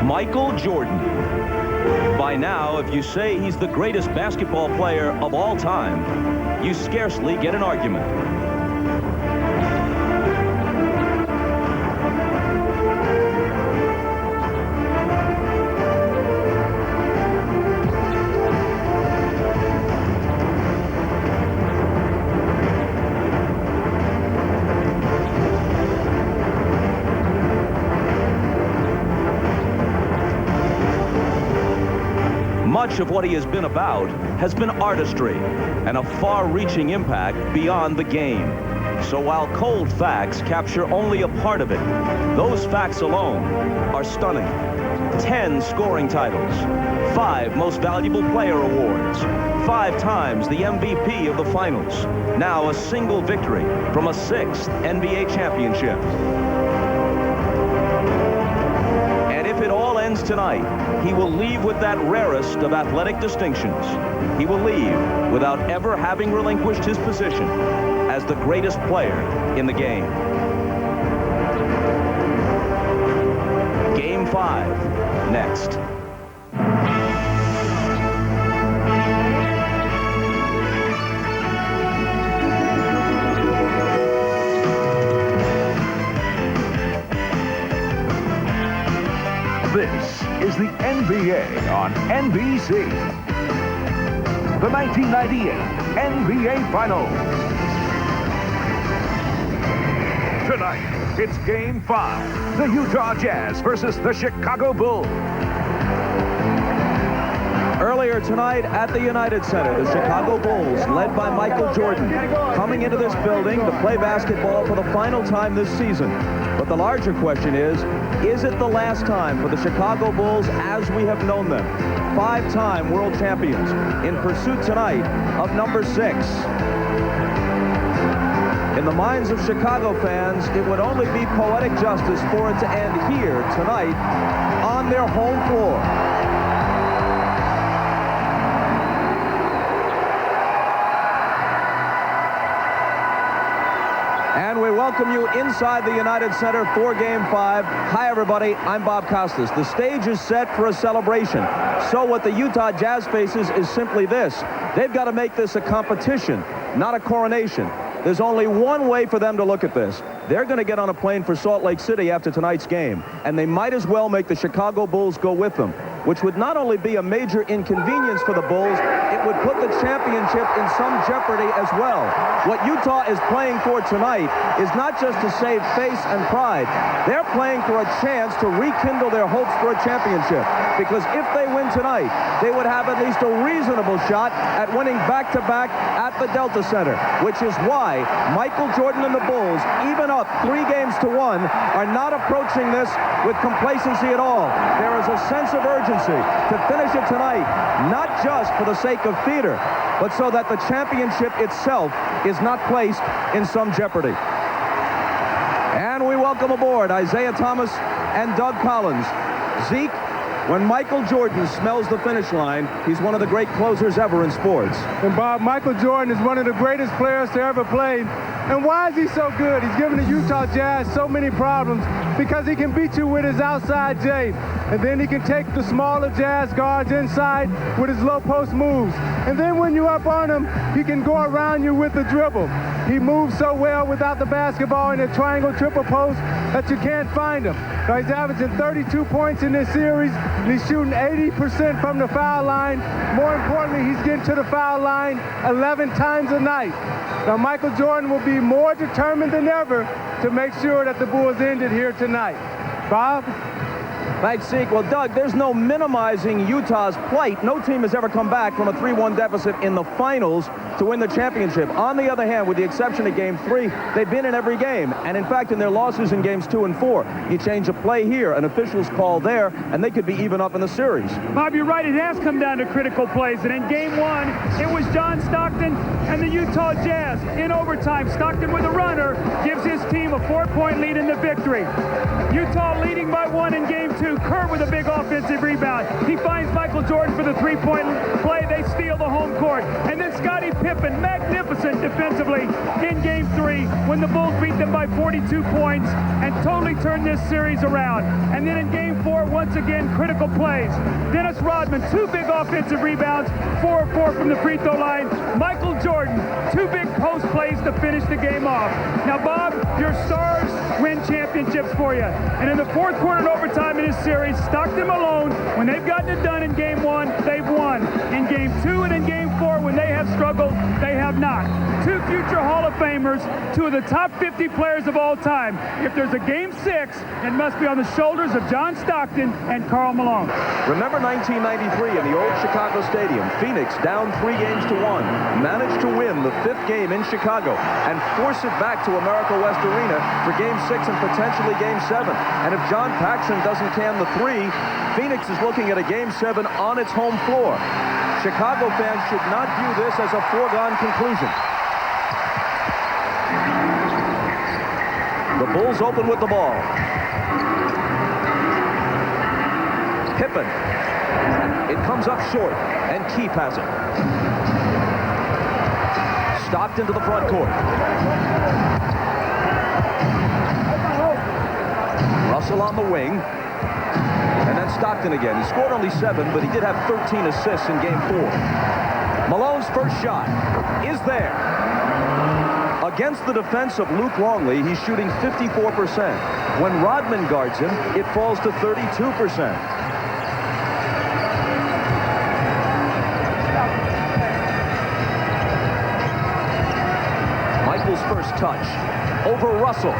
Michael Jordan. By now, if you say he's the greatest basketball player of all time, you scarcely get an argument. Much of what he has been about has been artistry and a far-reaching impact beyond the game. So while cold facts capture only a part of it, those facts alone are stunning. 10 scoring titles, 5 most valuable player awards, 5 times the MVP of the finals, now a single victory from a 6th NBA championship. If it all ends tonight, he will leave with that rarest of athletic distinctions. He will leave without ever having relinquished his position as the greatest player in the game. Game 5, next. This is the NBA on NBC. The 1998 NBA Finals. Tonight, it's Game 5. The Utah Jazz versus the Chicago Bulls. Earlier tonight at the United Center, the Chicago Bulls, led by Michael Jordan, coming into this building to play basketball for the final time this season. But the larger question is it the last time for the Chicago Bulls as we have known them? 5-time world champions in pursuit tonight of number 6. In the minds of Chicago fans, it would only be poetic justice for it to end here tonight on their home floor. And we welcome you inside the United Center for Game 5. Hi, everybody. I'm Bob Costas. The stage is set for a celebration. So what the Utah Jazz faces is simply this. They've got to make this a competition, not a coronation. There's only one way for them to look at this. They're going to get on a plane for Salt Lake City after tonight's game, and they might as well make the Chicago Bulls go with them, which would not only be a major inconvenience for the Bulls, it would put the championship in some jeopardy as well. What Utah is playing for tonight is not just to save face and pride. They're playing for a chance to rekindle their hopes for a championship, because if they win tonight, they would have at least a reasonable shot at winning back-to-back at the Delta Center, which is why Michael Jordan and the Bulls, even up 3-1, are not approaching this with complacency at all. There is a sense of urgency to finish it tonight, not just for the sake of theater, but so that the championship itself is not placed in some jeopardy. And we welcome aboard Isaiah Thomas and Doug Collins. Zeke, when Michael Jordan smells the finish line, he's one of the great closers ever in sports. And Bob, Michael Jordan is one of the greatest players to ever play. And why is he so good? He's given the Utah Jazz so many problems because he can beat you with his outside J. And then he can take the smaller Jazz guards inside with his low post moves. And then when you're up on him, he can go around you with the dribble. He moves so well without the basketball in a triangle triple post that you can't find him. So he's averaging 32 points in this series, and he's shooting 80% from the foul line. More importantly, he's getting to the foul line 11 times a night. Now, Michael Jordan will be more determined than ever to make sure that the Bulls end it here tonight. Bob? Thanks, Zeke. Well, Doug, there's no minimizing Utah's plight. No team has ever come back from a 3-1 deficit in the finals to win the championship. On the other hand, with the exception of Game 3, they've been in every game. And in fact, in their losses in Games 2 and 4, you change a play here, an official's call there, and they could be even up in the series. Bob, you're right. It has come down to critical plays. And in Game 1, it was John Stockton and the Utah Jazz. In overtime, Stockton with a runner gives his team a 4-point lead in the victory. Utah leading by 1 in Game 2. 2. Kerr with a big offensive rebound. He finds Michael Jordan for the three-point play. They steal the home court. And then Scottie Pippen, magnificent defensively in Game 3 when the Bulls beat them by 42 points and totally turned this series around. And then in Game 4, once again, critical plays. Dennis Rodman, 2 big offensive rebounds, 4 of 4 from the free throw line. Michael Jordan, 2 big post plays to finish the game off. Now, Bob, your stars win championships for you. And in the fourth quarter and overtime in this series, Stockton Malone, when they've gotten it done in Game 1, they've won. In Game 2 and in Game 4, when they have struggled, they have not. 2 future Hall of Famers, 2 of the top 50 players of all time. If there's a Game 6, it must be on the shoulders of John Stockton and Karl Malone. Remember 1993 in the old Chicago Stadium. Phoenix down 3 games to 1. Managed to win the 5th game in Chicago and force it back to America West Arena for Game 6 and potentially Game 7. And if John Paxson doesn't can the 3, Phoenix is looking at a Game 7 on its home floor. Chicago fans should not view this as a foregone conclusion. The Bulls open with the ball. Pippen. It comes up short, and Keefe has it. Stockton to the front court. Russell on the wing. And then Stockton again. He scored only 7, but he did have 13 assists in Game 4. Malone's first shot is there. Against the defense of Luke Longley, he's shooting 54%. When Rodman guards him, it falls to 32%. Michael's first touch. Over Russell.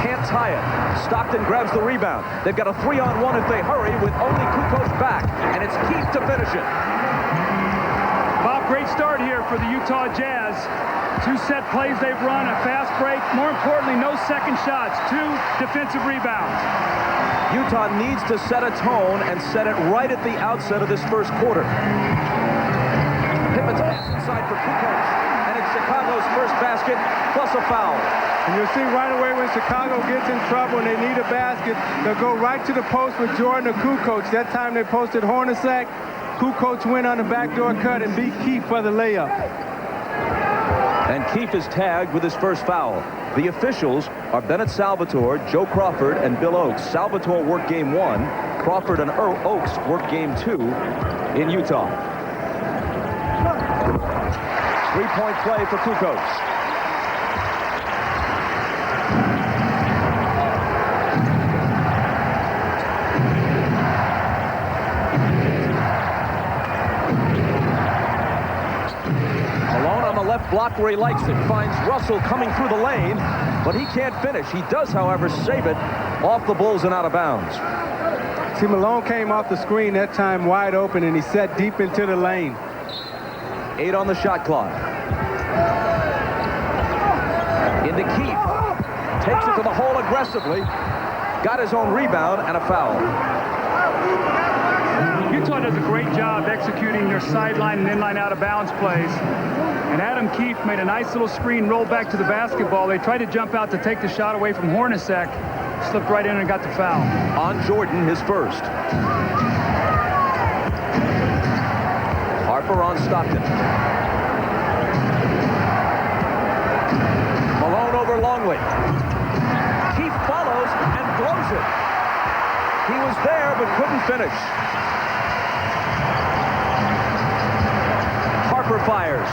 Can't tie it. Stockton grabs the rebound. They've got a 3-on-1 if they hurry with only Kukoc back. And it's Keefe to finish it. Bob, great start here for the Utah Jazz. 2 set plays they've run, a fast break. More importantly, no second shots. 2 defensive rebounds. Utah needs to set a tone and set it right at the outset of this first quarter. Pippen's pass inside for Kukoc. And it's Chicago's first basket plus a foul. And you'll see right away when Chicago gets in trouble and they need a basket, they'll go right to the post with Jordan or Kukoc. That time they posted Hornacek. Kukoc went on the backdoor cut and beat Keefe for the layup. And Keefe is tagged with his first foul. The officials are Bennett Salvatore, Joe Crawford, and Bill Oakes. Salvatore worked Game 1. Crawford and Oakes worked Game 2 in Utah. 3-point play for Kukoc. Block where he likes it, finds Russell coming through the lane, but he can't finish. He does, however, save it off the Bulls and out of bounds. See, Malone came off the screen that time wide open, and he set deep into the lane. 8 on the shot clock. Into Keefe. Takes it to the hole aggressively. Got his own rebound and a foul. Utah does a great job executing their sideline and inline out of bounds plays. And Adam Keefe made a nice little screen, roll back to the basketball. They tried to jump out to take the shot away from Hornacek. Slipped right in and got the foul. On Jordan, his first. Harper on Stockton. Malone over Longley. Keefe follows and blows it. He was there but couldn't finish. Harper fires.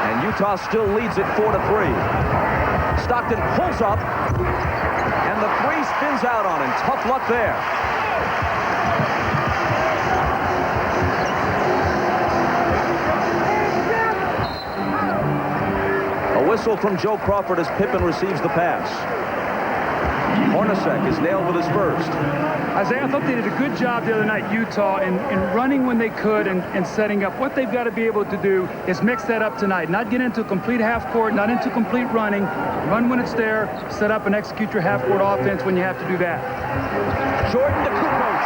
And Utah still leads it 4-3. Stockton pulls up, and the 3 spins out on him. Tough luck there. A whistle from Joe Crawford as Pippen receives the pass. Hornacek is nailed with his first. Isaiah, I thought they did a good job the other night, Utah, in running when they could and setting up. What they've got to be able to do is mix that up tonight. Not get into a complete half court, not into complete running. Run when it's there, set up and execute your half court offense when you have to do that. Jordan to Kukoc.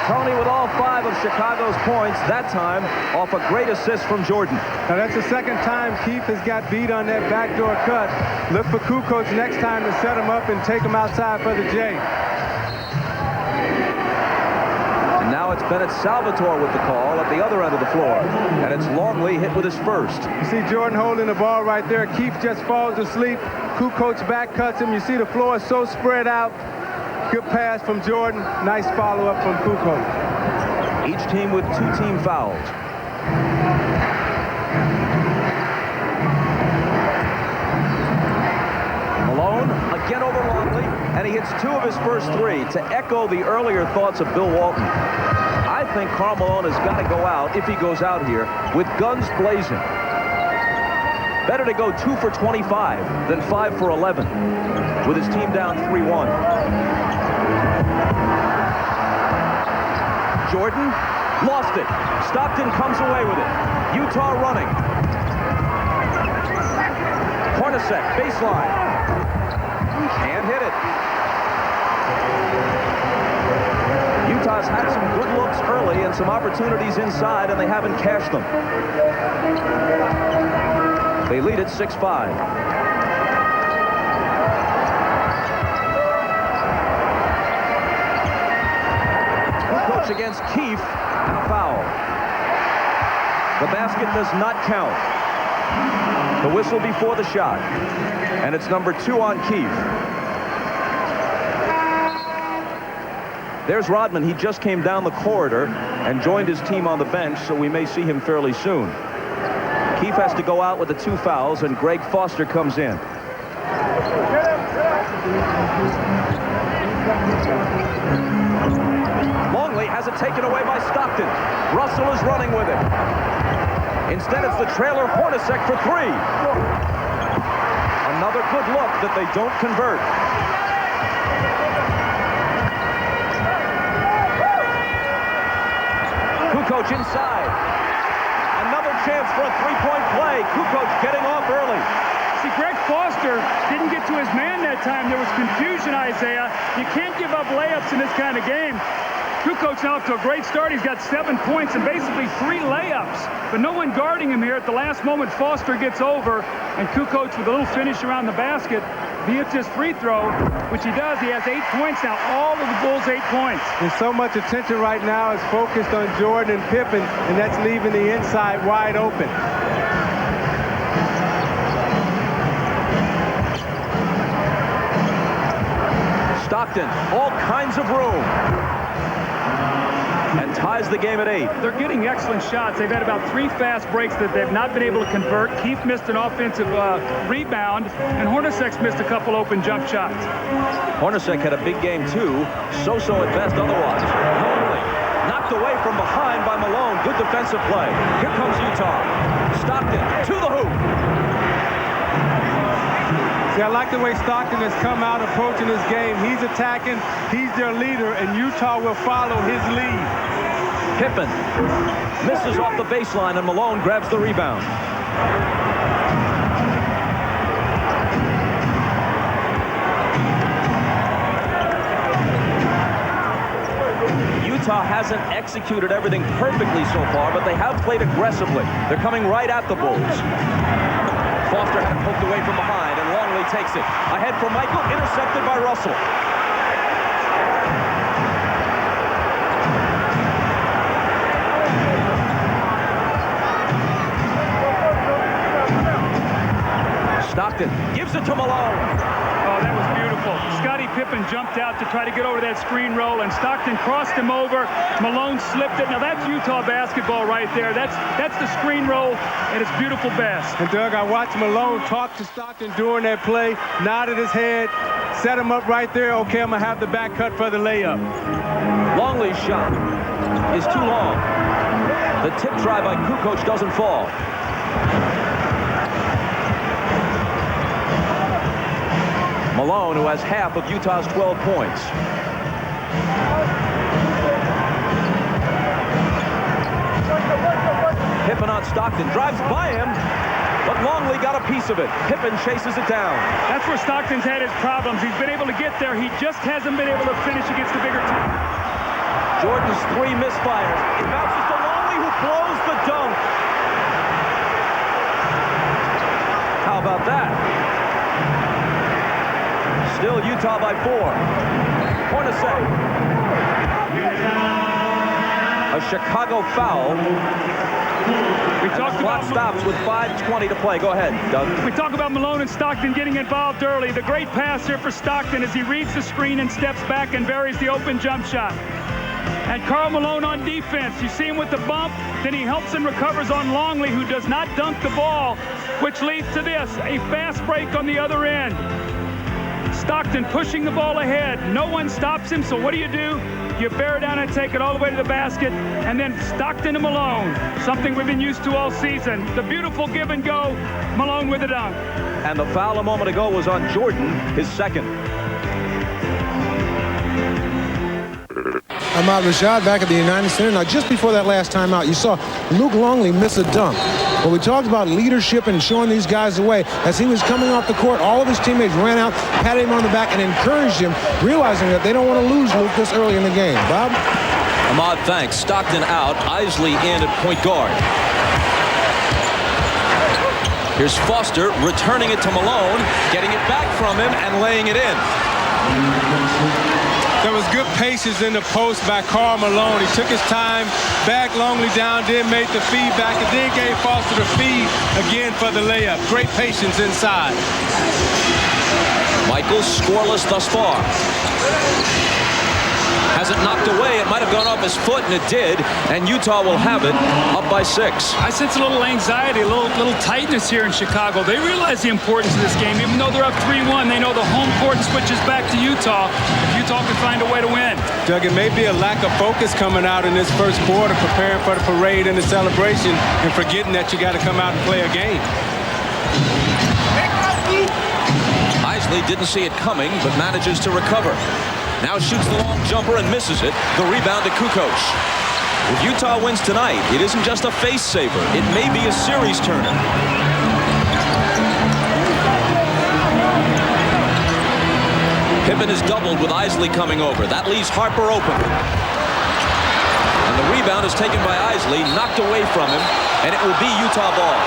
Tony with all 5 of Chicago's points, that time off a great assist from Jordan. Now that's the second time Keith has got beat on that backdoor cut. Look for Kukoc next time to set him up and take him outside for the J. And now it's Bennett Salvatore with the call at the other end of the floor. And it's Longley hit with his first. You see Jordan holding the ball right there. Keith just falls asleep. Kukoc back cuts him. You see the floor is so spread out. Good pass from Jordan. Nice follow-up from Kukoc. Each team with 2 team fouls. Malone again over Longley, and he hits 2 of his first 3. To echo the earlier thoughts of Bill Walton, I think Karl Malone has got to go out, if he goes out here, with guns blazing. Better to go 2 for 25 than 5 for 11 with his team down 3-1. Jordan lost it. Stockton comes away with it. Utah running. Hornacek, baseline. Can't hit it. Utah's had some good looks early and some opportunities inside, and they haven't cashed them. They lead at 6-5. Kukoc against Keefe, and a foul. The basket does not count. The whistle before the shot, and it's number 2 on Keefe. There's Rodman. He just came down the corridor and joined his team on the bench, so we may see him fairly soon. Keefe has to go out with the 2 fouls, and Greg Foster comes in. Longley has it taken away by Stockton. Russell is running with it. Instead, it's the trailer Hornacek for 3. Another good look that they don't convert. Kukoc inside. Another chance for a 3-point play. Kukoc getting off early. See, Greg Foster didn't get to his man that time. There was confusion, Isaiah. You can't give up layups in this kind of game. Kukoc now off to a great start. He's got 7 points and basically 3 layups. But no one guarding him here. At the last moment, Foster gets over, and Kukoc with a little finish around the basket. He hits his free throw, which he does. He has 8 points now. All of the Bulls 8 points. And so much attention right now is focused on Jordan and Pippen, and that's leaving the inside wide open. Stockton, all kinds of room. And ties the game at 8. They're getting excellent shots. They've had about 3 fast breaks that they've not been able to convert. Keefe missed an offensive rebound, and Hornacek's missed a couple open jump shots. Hornacek had a big game, too. So-so at best otherwise. Longley knocked away from behind by Malone. Good defensive play. Here comes Utah. Stockton to the hoop. See, I like the way Stockton has come out approaching this game. He's attacking, he's their leader, and Utah will follow his lead. Pippen misses off the baseline, and Malone grabs the rebound. Utah hasn't executed everything perfectly so far, but they have played aggressively. They're coming right at the Bulls. Foster poked away from behind, and Longley takes it. Ahead for Michael, intercepted by Russell. Stockton gives it to Malone. Oh, that was beautiful. Scottie Pippen jumped out to try to get over that screen roll, and Stockton crossed him over. Malone slipped it. Now that's Utah basketball right there. That's the screen roll, and it's beautiful best. And Doug, I watched Malone talk to Stockton during that play, nodded his head, set him up right there. Okay, I'm gonna have the back cut for the layup. Longley's shot is too long. The tip try by Kukoc doesn't fall. Malone, who has half of Utah's 12 points. Pippen on Stockton, drives by him, but Longley got a piece of it. Pippen chases it down. That's where Stockton's had his problems. He's been able to get there. He just hasn't been able to finish against the bigger team. Jordan's 3 misfires. It bounces to Longley, who blows the dunk. How about that? Still Utah by 4. Hornacek. A Chicago foul. Clock stops with 5:20 to play. Go ahead, Doug. We talk about Malone and Stockton getting involved early. The great pass here for Stockton as he reads the screen and steps back and varies the open jump shot. And Karl Malone on defense. You see him with the bump, then he helps and recovers on Longley, who does not dunk the ball, which leads to this, a fast break on the other end. Stockton pushing the ball ahead. No one stops him, so what do? You bear down and take it all the way to the basket, and then Stockton to Malone, something we've been used to all season. The beautiful give and go, Malone with a dunk. And the foul a moment ago was on Jordan, his second. Ahmad Rashad back at the United Center. Now, just before that last timeout, you saw Luke Longley miss a dunk. But we talked about leadership and showing these guys the way. As he was coming off the court, all of his teammates ran out, patted him on the back, and encouraged him, realizing that they don't want to lose Luke this early in the game. Bob? Ahmad, thanks. Stockton out. Isley in at point guard. Here's Foster returning it to Malone, getting it back from him and laying it in. There was good patience in the post by Karl Malone. He took his time, backed Longley down, then made the feed back, and then gave Foster the feed again for the layup. Great patience inside. Michaels scoreless thus far. Has it knocked away. It might have gone off his foot, and it did. And Utah will have it up by 6. I sense a little anxiety, a little tightness here in Chicago. They realize the importance of this game. Even though they're up 3-1, they know the home court switches back to Utah. If Utah can find a way to win. Doug, it may be a lack of focus coming out in this first quarter, preparing for the parade and the celebration, and forgetting that you got to come out and play a game. Isley didn't see it coming, but manages to recover. Now shoots the long jumper and misses it. The rebound to Kukoc. If Utah wins tonight, it isn't just a face saver. It may be a series turner. Pippen is doubled with Isley coming over. That leaves Harper open. And the rebound is taken by Isley, knocked away from him, and it will be Utah ball.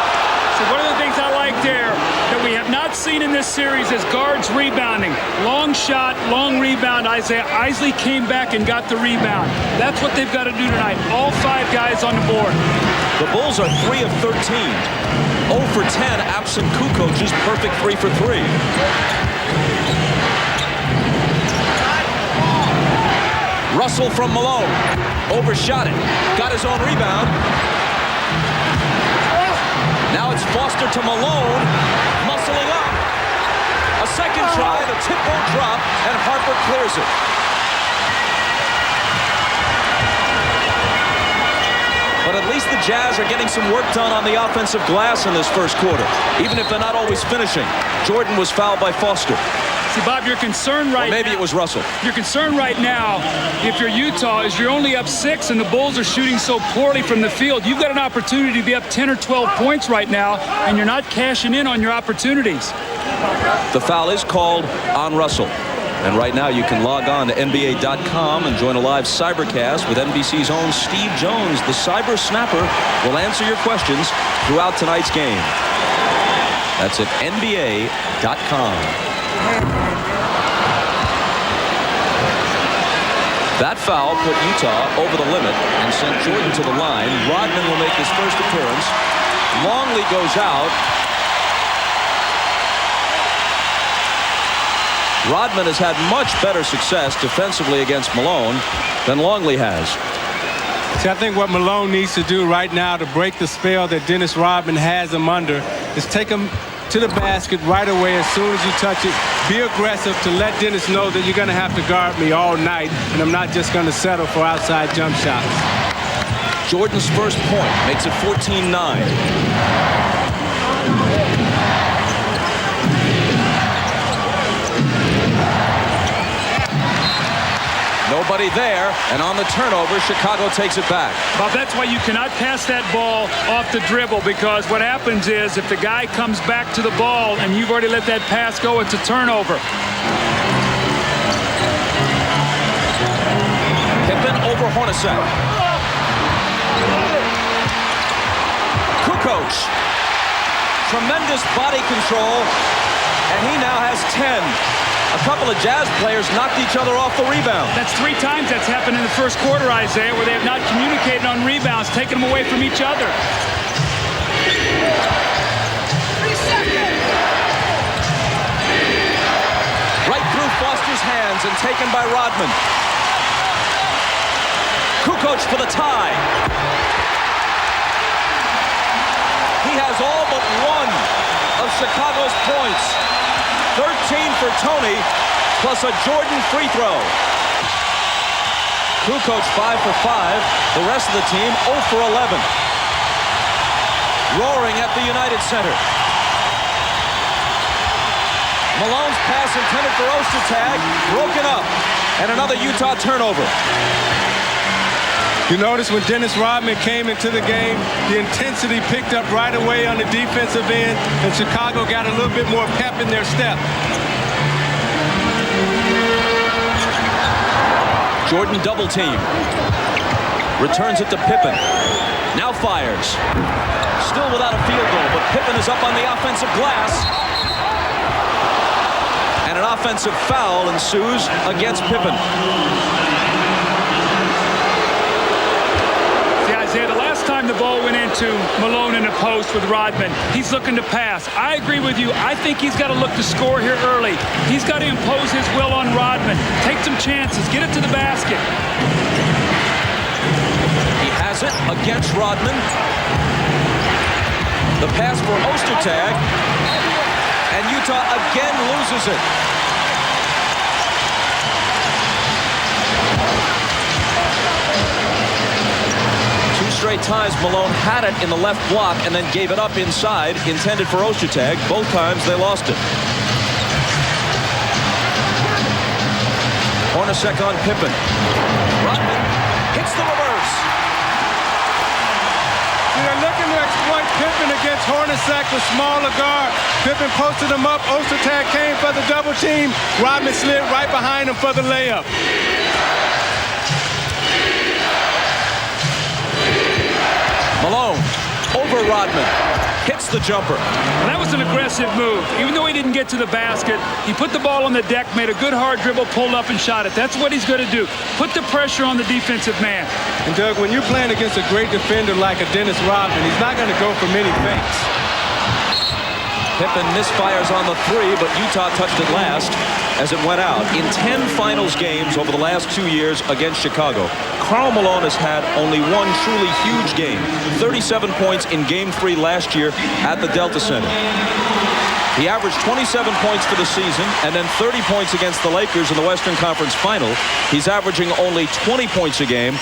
So one of the things I like there that we have not seen in this series is guards rebounding. Long shot, long rebound. Isley came back and got the rebound. That's what they've got to do tonight. All 5 guys on the board. The Bulls are 3 of 13. 0 for 10 absent Kukoc's perfect 3 for 3. Russell from Malone. Overshot it. Got his own rebound. Now it's Foster to Malone, muscling up. A second try, the tip won't drop, and Harper clears it. But at least the Jazz are getting some work done on the offensive glass in this first quarter, even if they're not always finishing. Jordan was fouled by Foster. See, Bob, your concern right now... Maybe it was Russell. Your concern right now, if you're Utah, is you're only up 6 and the Bulls are shooting so poorly from the field. You've got an opportunity to be up 10 or 12 points right now, and you're not cashing in on your opportunities. The foul is called on Russell. And right now you can log on to NBA.com and join a live cybercast with NBC's own Steve Jones. The cyber snapper will answer your questions throughout tonight's game. That's at NBA.com. That foul put Utah over the limit and sent Jordan to the line. Rodman will make his first appearance. Longley goes out. Rodman has had much better success defensively against Malone than Longley has. See, I think what Malone needs to do right now to break the spell that Dennis Rodman has him under is take him to the basket right away as soon as you touch it. Be aggressive to let Dennis know that you're going to have to guard me all night, and I'm not just going to settle for outside jump shots. Jordan's first point makes it 14-9. Nobody there, and on the turnover, Chicago takes it back. Bob, that's why you cannot pass that ball off the dribble, because what happens is if the guy comes back to the ball and you've already let that pass go, it's a turnover. Pippen over Hornacek. Kukoc. Tremendous body control, and he now has 10. A couple of Jazz players knocked each other off the rebound. That's 3 times that's happened in the first quarter, Isaiah, where they have not communicated on rebounds, taking them away from each other. Right through Foster's hands and taken by Rodman. Kukoc for the tie. He has all but one of Chicago's points. 13 for Tony, plus a Jordan free throw. Kukoc 5 for 5. The rest of the team 0 for 11. Roaring at the United Center. Malone's pass intended for Ostertag, broken up, and another Utah turnover. You notice when Dennis Rodman came into the game, the intensity picked up right away on the defensive end, and Chicago got a little bit more pep in their step. Jordan double team. Returns it to Pippen. Now fires. Still without a field goal, but Pippen is up on the offensive glass. And an offensive foul ensues against Pippen. The last time the ball went into Malone in the post with Rodman, he's looking to pass. I agree with you. I think he's got to look to score here early. He's got to impose his will on Rodman. Take some chances. Get it to the basket. He has it against Rodman. The pass for Ostertag. And Utah again loses it. Straight ties, Malone had it in the left block and then gave it up inside, intended for Ostertag. Both times they lost it. Hornacek on Pippen. Rodman hits the reverse. They're looking to exploit Pippen against Hornacek, the smaller guard. Pippen posted him up. Ostertag came for the double team. Rodman slid right behind him for the layup. Malone over Rodman. Hits the jumper. Well, that was an aggressive move. Even though he didn't get to the basket, he put the ball on the deck, made a good hard dribble, pulled up and shot it. That's what he's going to do. Put the pressure on the defensive man. And Doug, when you're playing against a great defender like a Dennis Rodman, he's not going to go for many fakes. Pippen misfires on the 3, but Utah touched it last as it went out. In 10 finals games over the last 2 years against Chicago, Karl Malone has had only one truly huge game. 37 points in Game 3 last year at the Delta Center. He averaged 27 points for the season and then 30 points against the Lakers in the Western Conference Final. He's averaging only 20 points a game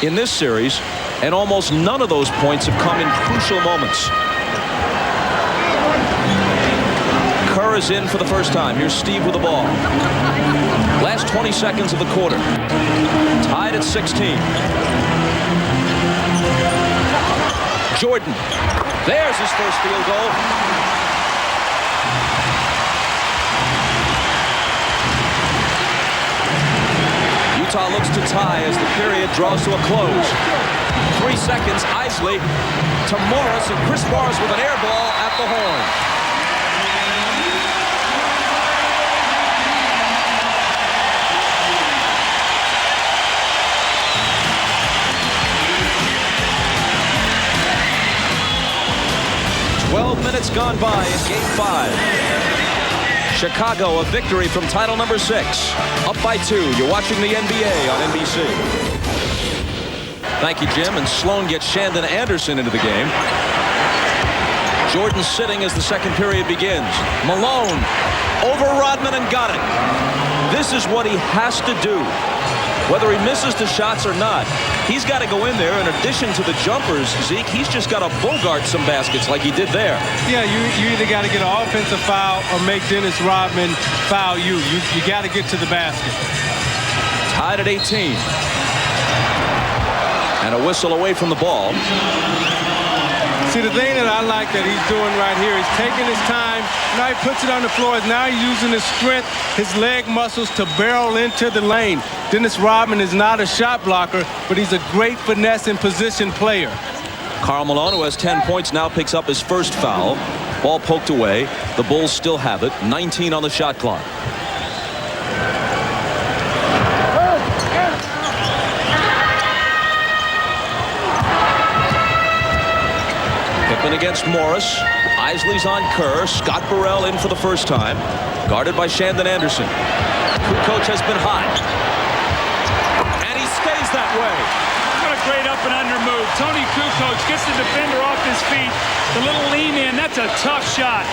in this series, and almost none of those points have come in crucial moments. Kerr is in for the first time. Here's Steve with the ball. Last 20 seconds of the quarter. Tied at 16. Jordan. There's his first field goal. Utah looks to tie as the period draws to a close. 3 seconds. Isley to Morris, and Chris Morris with an air ball at the horn. Minutes gone by in Game 5. Chicago, a victory from title number 6. Up by 2. You're watching the NBA on NBC. Thank you, Jim. And Sloan gets Shandon Anderson into the game. Jordan sitting as the second period begins. Malone over Rodman and got it. This is what he has to do. Whether he misses the shots or not, he's got to go in there. In addition to the jumpers, Zeke, he's just got to bogart some baskets like he did there. Yeah, you either got to get an offensive foul or make Dennis Rodman foul you. You got to get to the basket. Tied at 18. And a whistle away from the ball. See, the thing that I like that he's doing right here is taking his time, now he puts it on the floor. Now he's using his strength, his leg muscles to barrel into the lane. Dennis Rodman is not a shot blocker, but he's a great finesse and position player. Karl Malone, who has 10 points, now picks up his first foul. Ball poked away. The Bulls still have it. 19 on the shot clock. Pippen against Morris. Isley's on Kerr. Scott Burrell in for the first time. Guarded by Shandon Anderson. Kukoc has been hot. And he stays that way. What a great up and under move. Tony Kukoc gets the defender off his feet. The little lean in, that's a tough shot.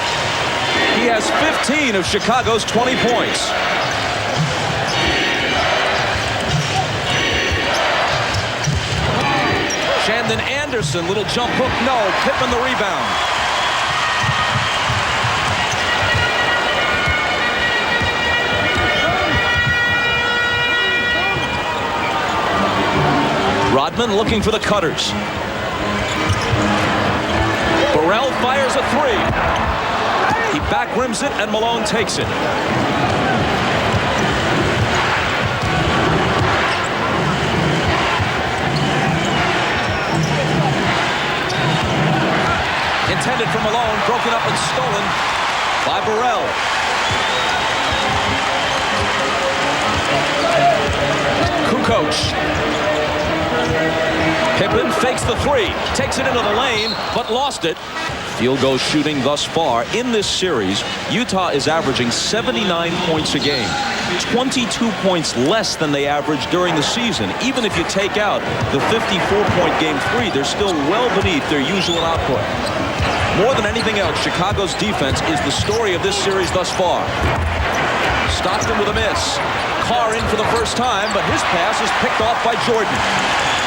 He has 15 of Chicago's 20 points. Shandon Anderson, little jump hook, no. Pippen the rebound. Rodman looking for the cutters. Burrell fires a three. He back rims it and Malone takes it. Intended for Malone, broken up and stolen by Burrell. Kukoc. Pippen fakes the three, takes it into the lane, but lost it. Field goal shooting thus far in this series, Utah is averaging 79 points a game. 22 points less than they averaged during the season. Even if you take out the 54-point game 3, they're still well beneath their usual output. More than anything else, Chicago's defense is the story of this series thus far. Stockton with a miss. Carr in for the first time, but his pass is picked off by Jordan.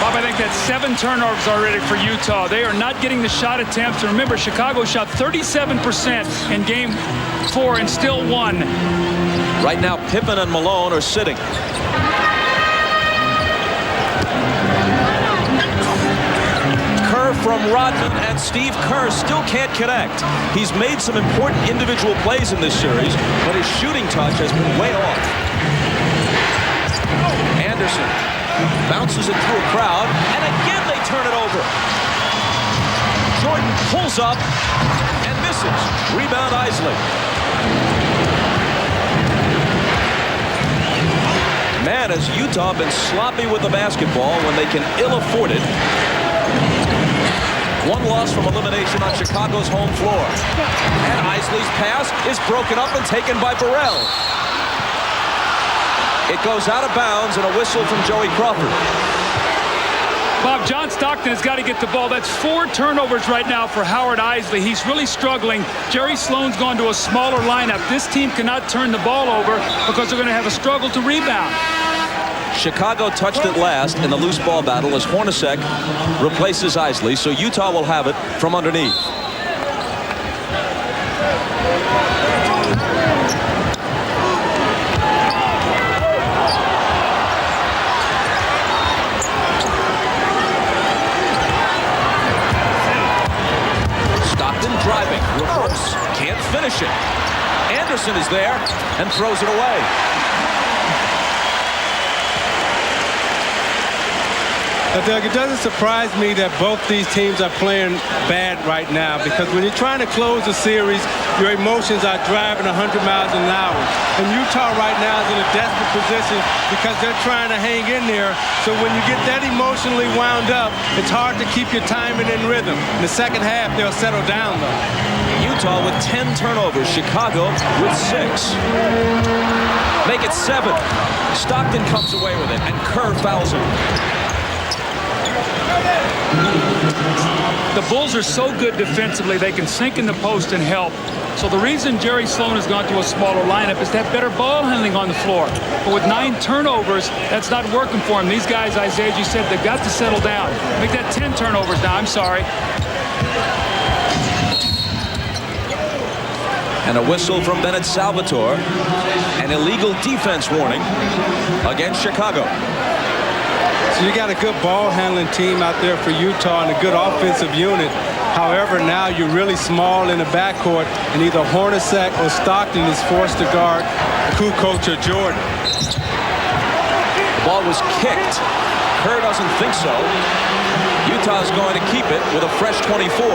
Bob, I think that's 7 turnovers already for Utah. They are not getting the shot attempts. And remember, Chicago shot 37% in game 4 and still won. Right now, Pippen and Malone are sitting. Kerr from Rodman, and Steve Kerr still can't connect. He's made some important individual plays in this series, but his shooting touch has been way off. Anderson bounces it through a crowd, and again they turn it over. Jordan pulls up and misses. Rebound Isley. Man, has Utah been sloppy with the basketball when they can ill afford it. One loss from elimination on Chicago's home floor. And Isley's pass is broken up and taken by Burrell. It goes out of bounds and a whistle from Joey Crawford. Bob, John Stockton has got to get the ball. That's 4 turnovers right now for Howard Isley. He's really struggling. Jerry Sloan's gone to a smaller lineup. This team cannot turn the ball over because they're going to have a struggle to rebound. Chicago touched it last in the loose ball battle as Hornacek replaces Isley, so Utah will have it from underneath. Driving, reverse, can't finish it. Anderson is there and throws it away. Doug, it doesn't surprise me that both these teams are playing bad right now, because when you're trying to close a series, your emotions are driving 100 miles an hour. And Utah right now is in a desperate position because they're trying to hang in there. So when you get that emotionally wound up, it's hard to keep your timing in rhythm. In the second half, they'll settle down, though. Utah with 10 turnovers. Chicago with 6. Make it 7. Stockton comes away with it, and Kerr fouls him. The Bulls are so good defensively, they can sink in the post and help. So the reason Jerry Sloan has gone to a smaller lineup is to have better ball handling on the floor. But with 9 turnovers, that's not working for him. These guys, Isaiah, as you said, they've got to settle down. Make that 10 turnovers now. I'm sorry. And a whistle from Bennett Salvatore. An illegal defense warning against Chicago. So you got a good ball handling team out there for Utah and a good offensive unit. However, now you're really small in the backcourt, and either Hornacek or Stockton is forced to guard Kukoc or Jordan. The ball was kicked. Kerr doesn't think so. Utah's going to keep it with a fresh 24.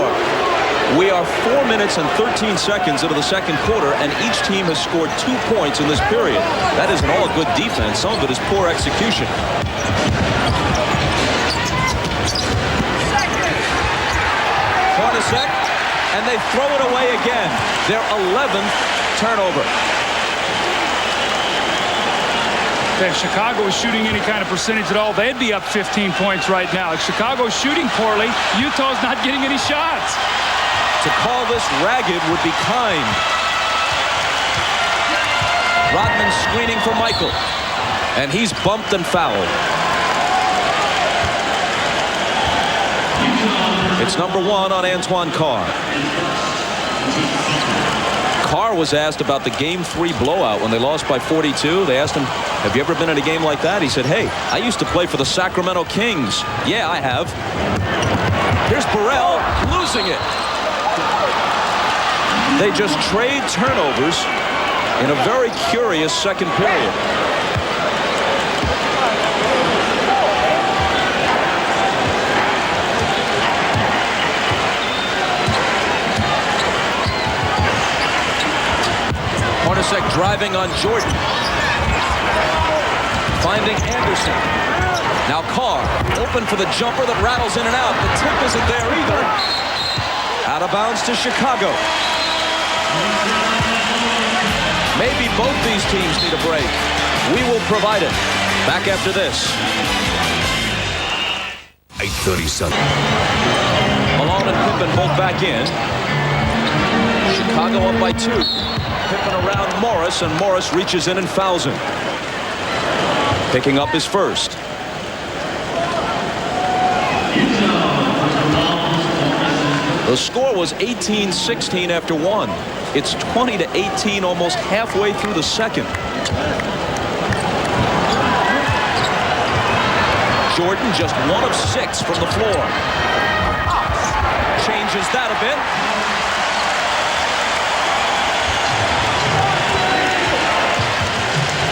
We are 4 minutes and 13 seconds into the second quarter, and each team has scored 2 points in this period. That isn't all good defense. Some of it is poor execution. Hornacek, and they throw it away again. Their 11th turnover. If Chicago was shooting any kind of percentage at all, they'd be up 15 points right now. If Chicago's shooting poorly, Utah's not getting any shots. To call this ragged would be kind. Rodman screening for Michael. And he's bumped and fouled. It's number 1 on Antoine Carr. Carr was asked about the Game 3 blowout when they lost by 42. They asked him, have you ever been in a game like that? He said, hey, I used to play for the Sacramento Kings. Yeah, I have. Here's Burrell losing it. They just trade turnovers in a very curious second period. Hornacek driving on Jordan. Finding Anderson. Now Carr open for the jumper that rattles in and out. The tip isn't there either. Out of bounds to Chicago. Maybe both these teams need a break. We will provide it. Back after this. 8:37. Malone and Pippen both back in. Chicago up by 2. Pippen around Morris, and Morris reaches in and fouls him. Picking up his first. The score was 18-16 after 1. It's 20-18 almost halfway through the second. Jordan just 1 of 6 from the floor. Changes that a bit.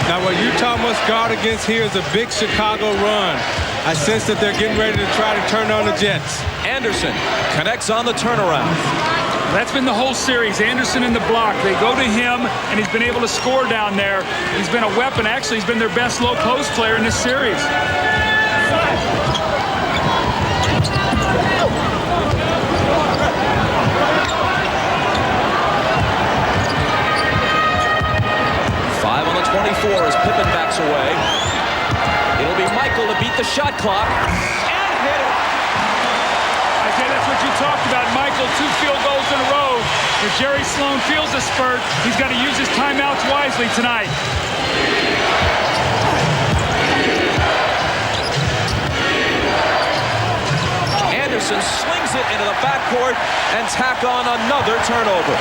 Now, what Utah must guard against here is a big Chicago run. I sense that they're getting ready to try to turn on the Jets. Anderson connects on the turnaround. That's been the whole series. Anderson in the block. They go to him, and he's been able to score down there. He's been a weapon. Actually, he's been their best low-post player in this series. Five on the 24 as Pippen backs away. It'll be Michael to beat the shot clock and hit it. Okay, that's what you talked about. Michael, 2 field goals in a row. If Jerry Sloan feels a spurt, he's got to use his timeouts wisely tonight. Anderson slings it into the backcourt and tack on another turnover.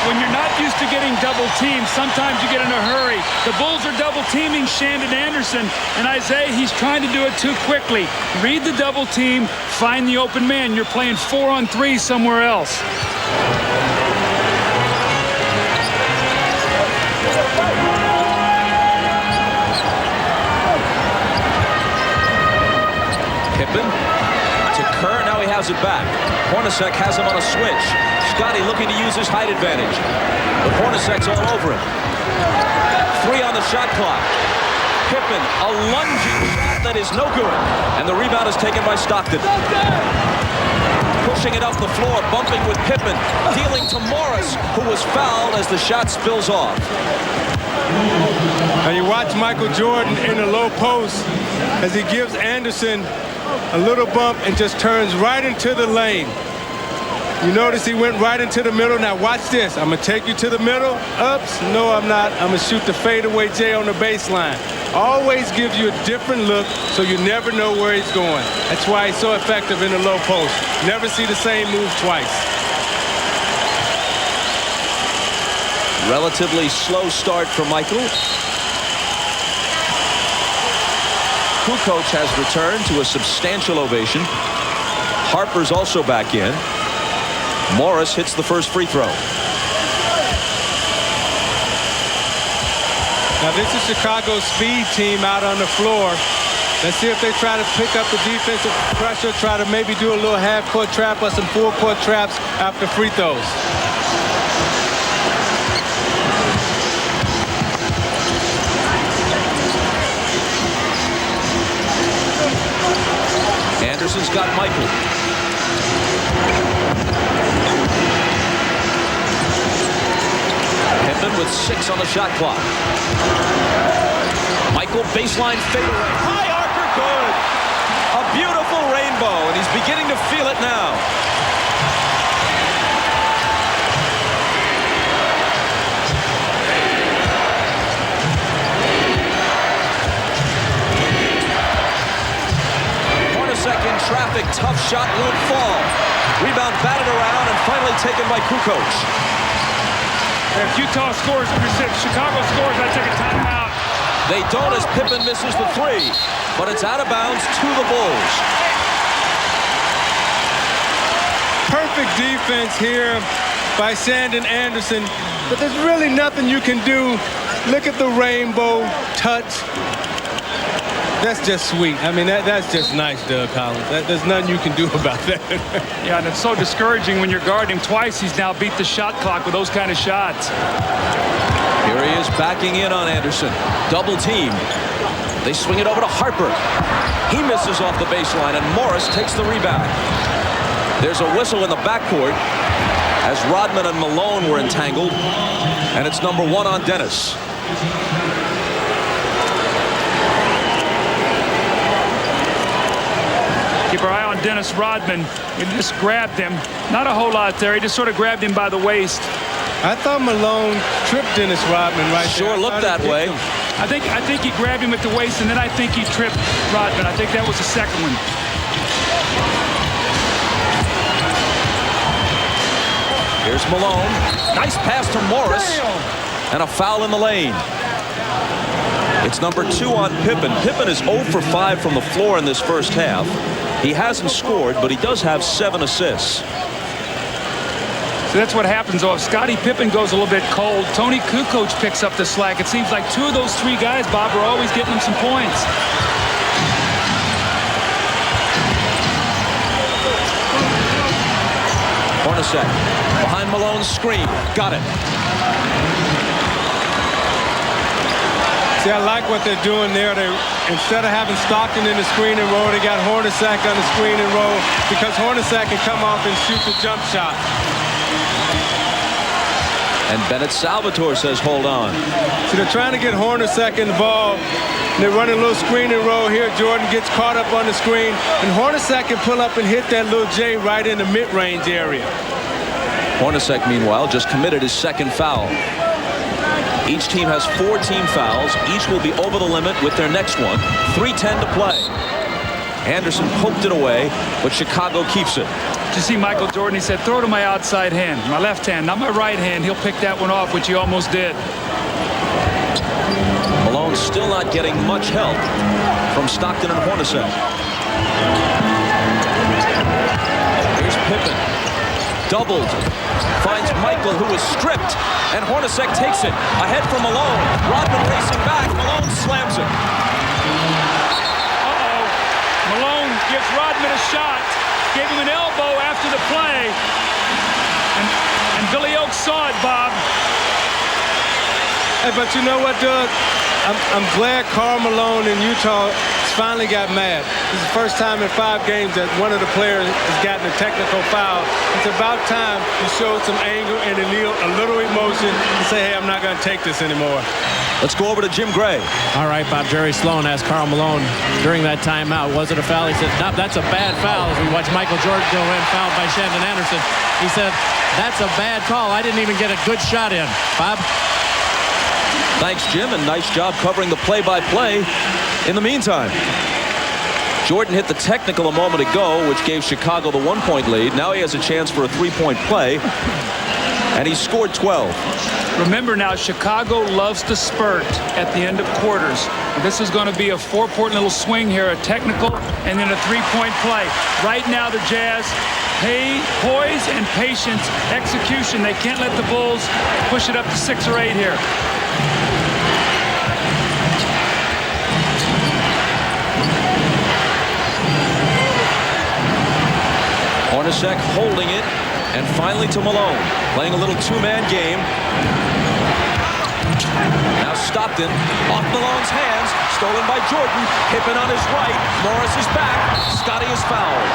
When you're not used to getting double teamed, sometimes you get in a hurry. The Bulls are double teaming Shandon Anderson, and Isaiah, he's trying to do it too quickly. Read the double team, find the open man. You're playing 4-on-3 somewhere else. Pippen to Kerr. Now he has it back. Hornacek has him on a switch. Scotty looking to use his height advantage. But Hornacek's all over him. 3 on the shot clock. Pippen, a lunging shot that is no good. And the rebound is taken by Stockton. Pushing it up the floor, bumping with Pippen. Dealing to Morris, who was fouled as the shot spills off. And you watch Michael Jordan in the low post as he gives Anderson a little bump and just turns right into the lane. You notice he went right into the middle. Now watch this. I'm going to take you to the middle. Ups. No, I'm not. I'm going to shoot the fadeaway J on the baseline. Always gives you a different look, so you never know where he's going. That's why he's so effective in the low post. Never see the same move twice. Relatively slow start for Michael. Kukoc has returned to a substantial ovation. Harper's also back in. Morris hits the first free throw. Now this is Chicago's speed team out on the floor. Let's see if they try to pick up the defensive pressure, try to maybe do a little half-court trap or some full-court traps after free throws. Anderson's got Michael. Pippen with 6 on the shot clock. Michael baseline fadeaway. High archer, good. A beautiful rainbow, and he's beginning to feel it now. Hornacek in traffic, tough shot, won't fall. Rebound batted around and finally taken by Kukoc. If Utah scores, Chicago scores, I take a timeout. They don't as Pippen misses the 3, but it's out of bounds to the Bulls. Perfect defense here by Shandon Anderson, but there's really nothing you can do. Look at the rainbow touch. That's just sweet. I mean, that's just nice, Doug Collins. There's nothing you can do about that. Yeah, and it's so discouraging when you're guarding him twice. He's now beat the shot clock with those kind of shots. Here he is backing in on Anderson. Double team. They swing it over to Harper. He misses off the baseline, and Morris takes the rebound. There's a whistle in the backcourt as Rodman and Malone were entangled, and it's number 1 on Dennis. Keep our eye on Dennis Rodman. He just grabbed him. Not a whole lot there. He just sort of grabbed him by the waist. I thought Malone tripped Dennis Rodman right there. Sure looked that way. I think he grabbed him at the waist, and then I think he tripped Rodman. I think that was the second one. Here's Malone. Nice pass to Morris. And a foul in the lane. It's number 2 on Pippen. Pippen is 0 for 5 from the floor in this first half. He hasn't scored, but he does have 7 assists. So that's what happens, though. If Scottie Pippen goes a little bit cold, Tony Kukoc picks up the slack. It seems like 2 of those 3 guys, Bob, are always getting him some points. Hornacek behind Malone's screen. Got it. See, I like what they're doing there. Instead of having Stockton in the screen and roll, they got Hornacek on the screen and roll because Hornacek can come off and shoot the jump shot. And Bennett Salvatore says hold on. So they're trying to get Hornacek involved. They're running a little screen and roll here. Jordan gets caught up on the screen. And Hornacek can pull up and hit that little J right in the mid-range area. Hornacek, meanwhile, just committed his 2nd foul. Each team has 4 team fouls. Each will be over the limit with their next one. 3:10 to play. Anderson poked it away, but Chicago keeps it. Did you see Michael Jordan? He said, throw to my outside hand, my left hand, not my right hand. He'll pick that one off, which he almost did. Malone still not getting much help from Stockton and Hornacek. Here's Pippen. Doubled. Finds Michael, who is stripped, and Hornacek takes it. Ahead from Malone. Rodman racing back. Malone slams it. Uh-oh. Malone gives Rodman a shot. Gave him an elbow after the play. And Billy Oaks saw it, Bob. Hey, but you know what, Doug? I'm glad Karl Malone in Utah finally got mad. This is the first time in 5 games that one of the players has gotten a technical foul. It's about time you showed some anger and a little emotion and say, hey, I'm not going to take this anymore. Let's go over to Jim Gray. All right, Bob. Jerry Sloan asked Karl Malone during that timeout, was it a foul? He said, no, that's a bad foul. As we watch Michael Jordan go in, fouled by Shandon Anderson. He said, that's a bad call. I didn't even get a good shot in. Bob? Thanks, Jim, and nice job covering the play-by-play in the meantime. Jordan hit the technical a moment ago, which gave Chicago the 1-point lead. Now he has a chance for a 3-point play. and he scored 12. Remember now, Chicago loves to spurt at the end of quarters. This is going to be a four-point little swing here, a technical, and then a three-point play. Right now, the Jazz, poise and patience, execution. They can't let the Bulls push it up to 6 or 8 here. Hornacek holding it, and finally to Malone, playing a little two-man game. Now Stockton, off Malone's hands, stolen by Jordan. Pippen on his right, Morris is back, Scotty is fouled.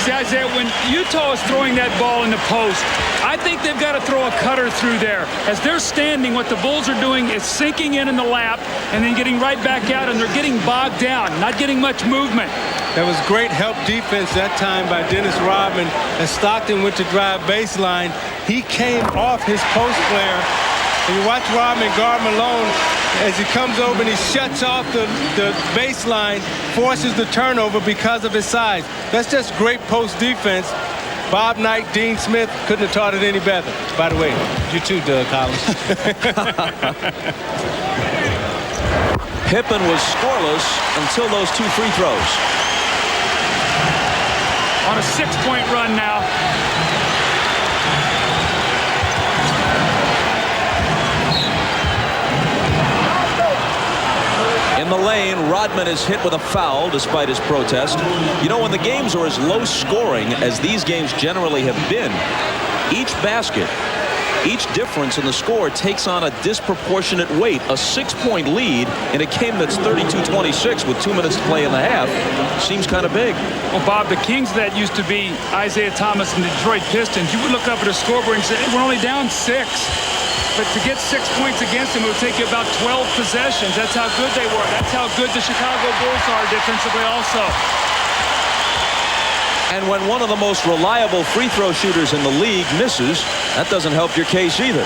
See, Isaiah, when Utah is throwing that ball in the post, I think they've got to throw a cutter through there. As they're standing, what the Bulls are doing is sinking in the lap and then getting right back out, and they're getting bogged down, not getting much movement. That was great help defense that time by Dennis Rodman. As Stockton went to drive baseline, he came off his post player. And you watch Rodman guard Malone as he comes over and he shuts off the baseline, forces the turnover because of his size. That's just great post defense. Bob Knight, Dean Smith couldn't have taught it any better. By the way, you too, Doug Collins. Pippen was scoreless until those 2 free throws. On a 6-point run now. In the lane, Rodman is hit with a foul despite his protest. You know, when the games are as low scoring as these games generally have been, each basket, each difference in the score takes on a disproportionate weight. A 6-point lead in a game that's 32-26 with 2 minutes to play in the half seems kind of big. Well, Bob, the Kings that used to be Isaiah Thomas and the Detroit Pistons, you would look up at a scoreboard and say, hey, we're only down 6. But to get 6 points against them, it would take you about 12 possessions. That's how good they were. That's how good the Chicago Bulls are defensively also. And when one of the most reliable free throw shooters in the league misses, that doesn't help your case either.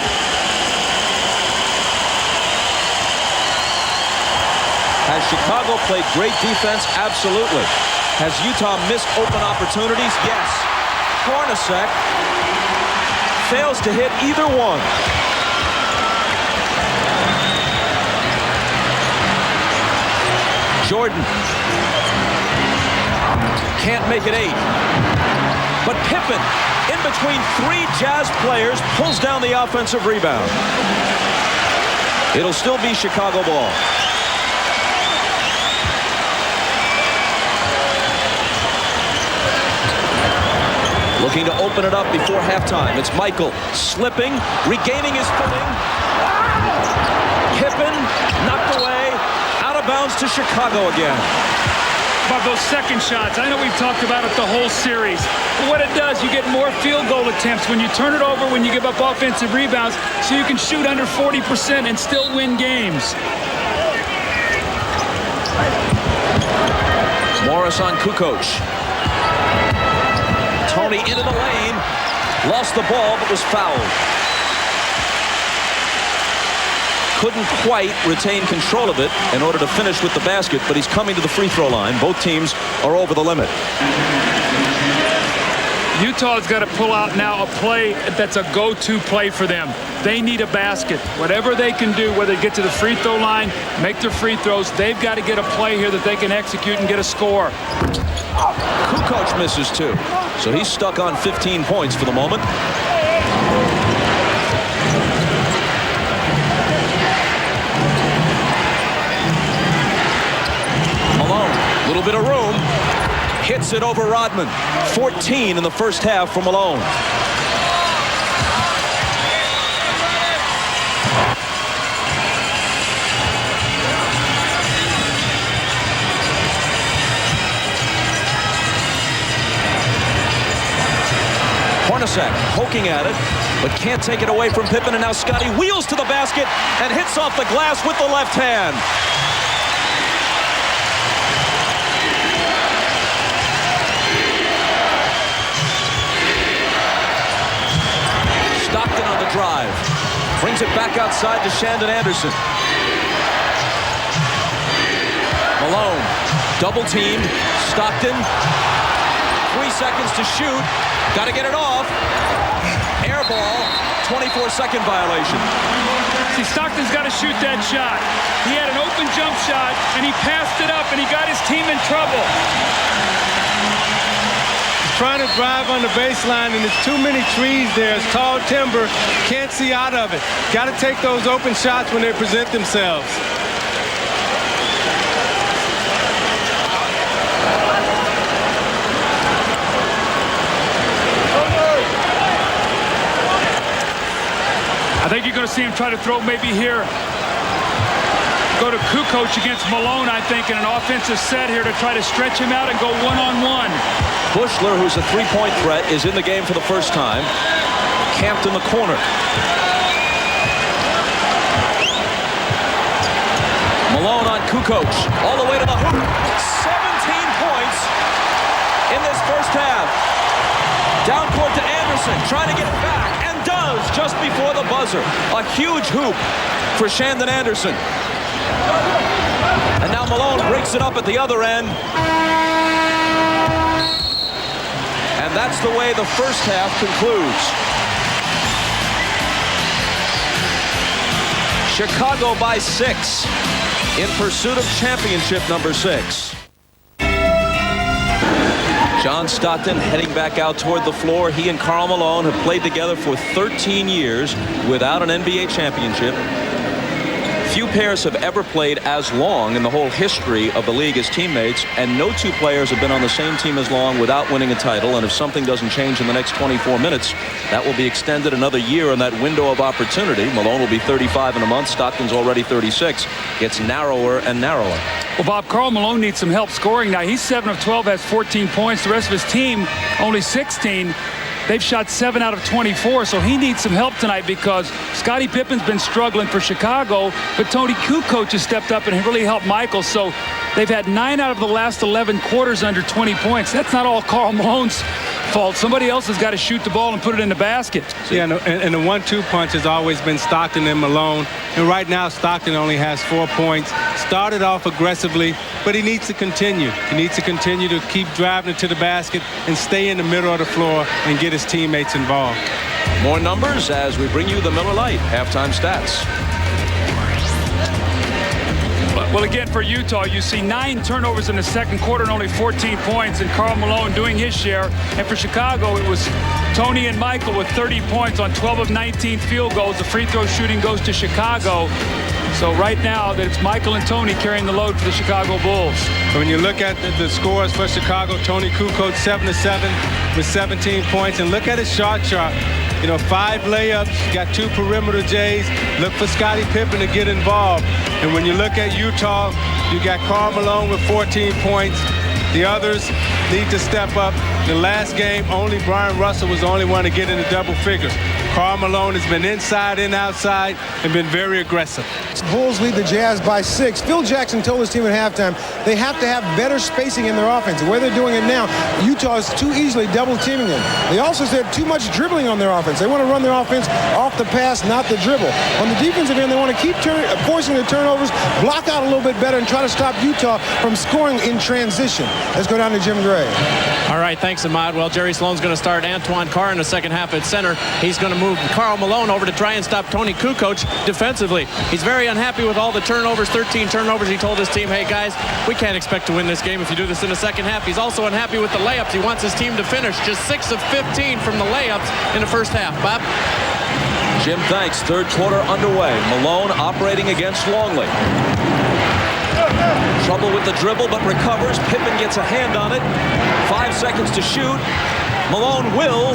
Has Chicago played great defense? Absolutely. Has Utah missed open opportunities? Yes. Hornacek fails to hit either one. Jordan can't make it 8. But Pippen, in between 3 Jazz players, pulls down the offensive rebound. It'll still be Chicago ball. Looking to open it up before halftime. It's Michael slipping, regaining his footing. Pippen knocked away. Bounds to Chicago again. About those second shots, I know we've talked about it the whole series. But what it does, you get more field goal attempts when you turn it over, when you give up offensive rebounds, so you can shoot under 40% and still win games. Morris on Kukoc. Tony into the lane, lost the ball but was fouled. Couldn't quite retain control of it in order to finish with the basket, but he's coming to the free throw line. Both teams are over the limit. Utah's got to pull out now a play that's a go-to play for them. They need a basket. Whatever they can do, whether they get to the free throw line, make their free throws, they've got to get a play here that they can execute and get a score. Kukoc misses 2, so he's stuck on 15 points for the moment. Little bit of room, hits it over Rodman. 14 in the first half for Malone. Hornacek poking at it, but can't take it away from Pippen, and now Scotty wheels to the basket and hits off the glass with the left hand. Stockton on the drive. Brings it back outside to Shandon Anderson. Malone, double teamed. Stockton 3 seconds to shoot. Got to get it off. Air ball. 24-second violation. See, Stockton's got to shoot that shot. He had an open jump shot, and he passed it up, and he got his team in trouble. He's trying to drive on the baseline, and there's too many trees there. It's tall timber. Can't see out of it. Got to take those open shots when they present themselves. I think you're going to see him try to throw maybe here. Go to Kukoc against Malone, I think, in an offensive set here to try to stretch him out and go one-on-one. Bushler, who's a three-point threat, is in the game for the first time. Camped in the corner. Malone on Kukoc. All the way to the hoop. 17 points in this first half. Down court to Anderson, trying to get it back, and does just before the buzzer. A huge hoop for Shandon Anderson. And now Malone breaks it up at the other end. And that's the way the first half concludes. Chicago by 6 in pursuit of championship number 6. John Stockton heading back out toward the floor. He and Karl Malone have played together for 13 years without an NBA championship. Few pairs have ever played as long in the whole history of the league as teammates, and no two players have been on the same team as long without winning a title. And if something doesn't change in the next 24 minutes, that will be extended another year in that window of opportunity. Malone will be 35 in a month. Stockton's already 36. Gets narrower and narrower. Well, Bob, Karl Malone needs some help scoring now. He's 7 of 12, has 14 points. The rest of his team, only 16. They've shot 7 out of 24, so he needs some help tonight because Scottie Pippen's been struggling for Chicago, but Tony Kukoc has stepped up and really helped Michael. So they've had 9 out of the last 11 quarters under 20 points. That's not all Karl Malone's fault. Somebody else has got to shoot the ball and put it in the basket. Yeah, and the 1-2 punch has always been Stockton and Malone. And right now, Stockton only has 4 points. Started off aggressively, but he needs to continue. He needs to continue to keep driving it to the basket and stay in the middle of the floor and get his teammates involved. More numbers as we bring you the Miller Lite halftime stats. Well, again, for Utah, you see 9 turnovers in the second quarter and only 14 points, and Karl Malone doing his share. And for Chicago, it was Tony and Michael with 30 points on 12 of 19 field goals. The free throw shooting goes to Chicago. So right now, that it's Michael and Tony carrying the load for the Chicago Bulls. When you look at the scores for Chicago, Tony Kukoc 7 of 7 with 17 points. And look at his shot chart. You know, 5 layups, got 2 perimeter J's. Look for Scottie Pippen to get involved. And when you look at Utah, you got Karl Malone with 14 points. The others need to step up. The last game, only Brian Russell was the only one to get into double figures. Karl Malone has been inside and outside and been very aggressive. Bulls lead the Jazz by 6. Phil Jackson told his team at halftime they have to have better spacing in their offense. The way they're doing it now, Utah is too easily double teaming them. They also said too much dribbling on their offense. They want to run their offense off the pass, not the dribble. On the defensive end, they want to keep forcing their turnovers, block out a little bit better, and try to stop Utah from scoring in transition. Let's go down to Jim Gray. All right, thanks, Ahmad. Well, Jerry Sloan's going to start Antoine Carr in the second half at center. He's going to move Karl Malone over to try and stop Tony Kukoc defensively. He's very unhappy with all the turnovers, 13 turnovers. He told his team, hey, guys, we can't expect to win this game if you do this in the second half. He's also unhappy with the layups. He wants his team to finish just 6 of 15 from the layups in the first half. Bob? Jim, thanks. Third quarter underway. Malone operating against Longley. Trouble with the dribble, but recovers. Pippen gets a hand on it. 5 seconds to shoot. Malone will.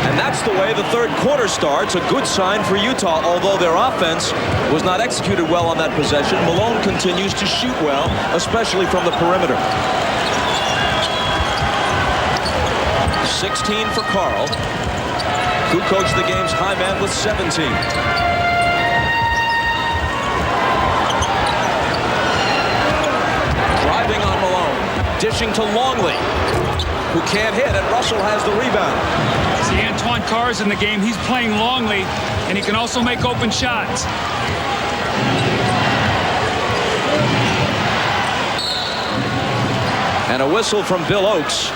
And that's the way the third quarter starts. A good sign for Utah, although their offense was not executed well on that possession. Malone continues to shoot well, especially from the perimeter. 16 for Karl. Kukoc, the game's high man, with 17. Driving on Malone. Dishing to Longley, who can't hit, and Russell has the rebound. See, Antoine Carr's in the game. He's playing Longley, and he can also make open shots. And a whistle from Bill Oakes.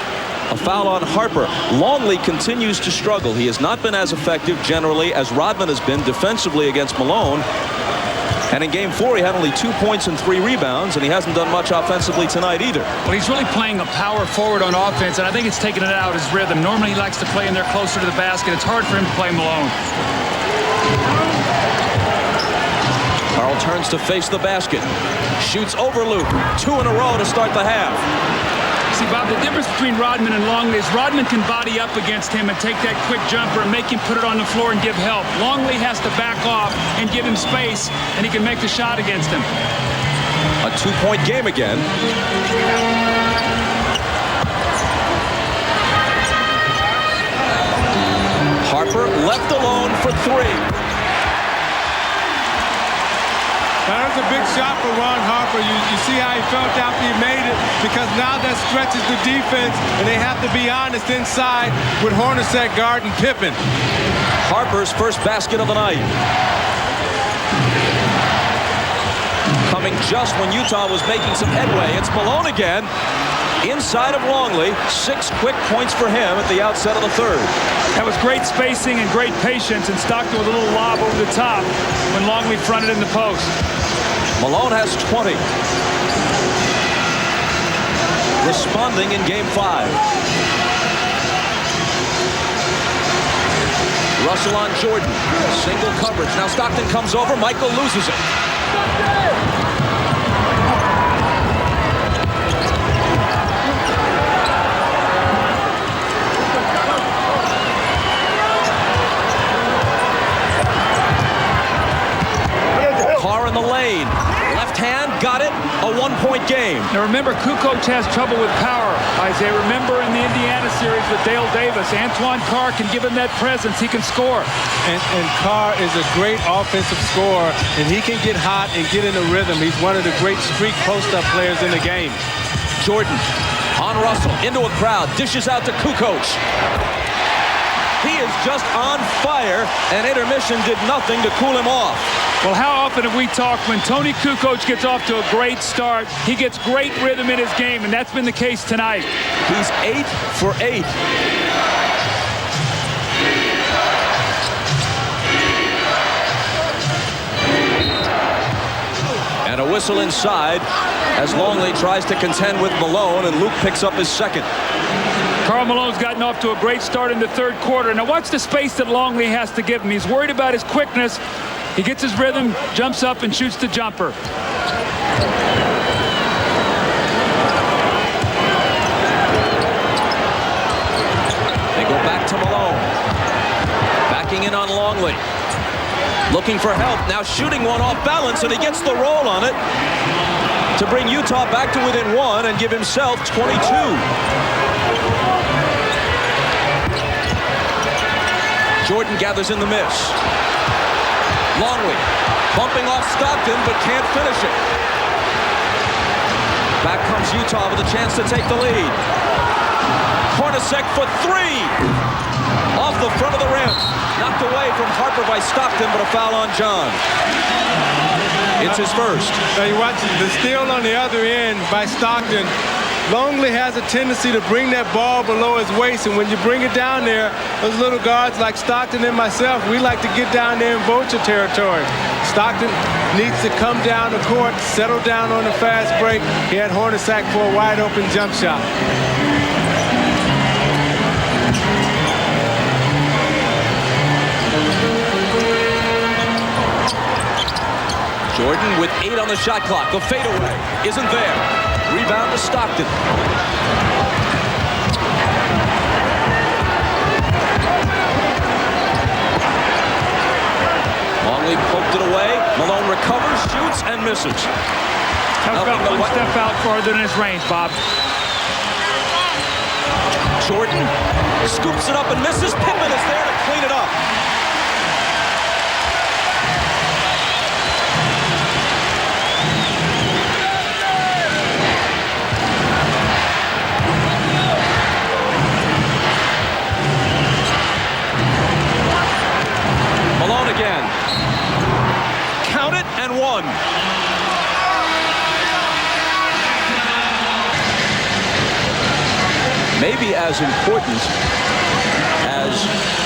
A foul on Harper. Longley continues to struggle. He has not been as effective generally as Rodman has been defensively against Malone. And in game 4, he had only 2 points and 3 rebounds, and he hasn't done much offensively tonight either. Well, he's really playing a power forward on offense, and I think it's taken it out of his rhythm. Normally, he likes to play in there closer to the basket. It's hard for him to play Malone. Karl turns to face the basket. Shoots over Luke. 2 in a row to start the half. See, Bob, the difference between Rodman and Longley is Rodman can body up against him and take that quick jumper and make him put it on the floor and give help. Longley has to back off and give him space, and he can make the shot against him. A 2-point game again. Harper left alone for 3. That was a big shot for Ron Harper. You see how he felt after he made it, because now that stretches the defense, and they have to be honest inside with Hornacek guarding Pippen. Harper's first basket of the night. Coming just when Utah was making some headway. It's Malone again. Inside of Longley. 6 quick points for him at the outset of the third. That was great spacing and great patience, and Stockton with a little lob over the top when Longley fronted in the post. Malone has 20. Responding in game 5. Russell on Jordan. Single coverage. Now Stockton comes over. Michael loses it. Carr in the lane. Left hand, got it. A 1-point game. Now remember, Kukoc has trouble with power. Isaiah, remember in the Indiana series with Dale Davis, Antoine Carr can give him that presence. He can score. And Carr is a great offensive scorer, and he can get hot and get in a rhythm. He's one of the great streak post-up players in the game. Jordan on Russell, into a crowd, dishes out to Kukoc. He is just on fire, and intermission did nothing to cool him off. Well, how often have we talked when Tony Kukoc gets off to a great start, he gets great rhythm in his game, and that's been the case tonight. He's 8 for 8. And a whistle inside as Longley tries to contend with Malone, and Luke picks up his second. Karl Malone's gotten off to a great start in the third quarter. Now watch the space that Longley has to give him. He's worried about his quickness. He gets his rhythm, jumps up, and shoots the jumper. They go back to Malone. Backing in on Longley. Looking for help. Now shooting one off balance, and he gets the roll on it to bring Utah back to within 1 and give himself 22. Jordan gathers in the miss. Longley bumping off Stockton, but can't finish it. Back comes Utah with a chance to take the lead. Hornacek for 3. Off the front of the rim. Knocked away from Harper by Stockton, but a foul on John. It's his first. Now you watch the steal on the other end by Stockton. Longley has a tendency to bring that ball below his waist, and when you bring it down there, those little guards like Stockton and myself, we like to get down there in vulture territory. Stockton needs to come down the court, settle down on the fast break. He had Hornacek for a wide-open jump shot. Jordan with 8 on the shot clock. The fadeaway isn't there. Rebound to Stockton. Longley poked it away. Malone recovers, shoots, and misses. Tough got one step out farther than his range, Bob. Jordan scoops it up and misses. Pippen is there to clean it up. Malone again. Count it and 1. maybe as important as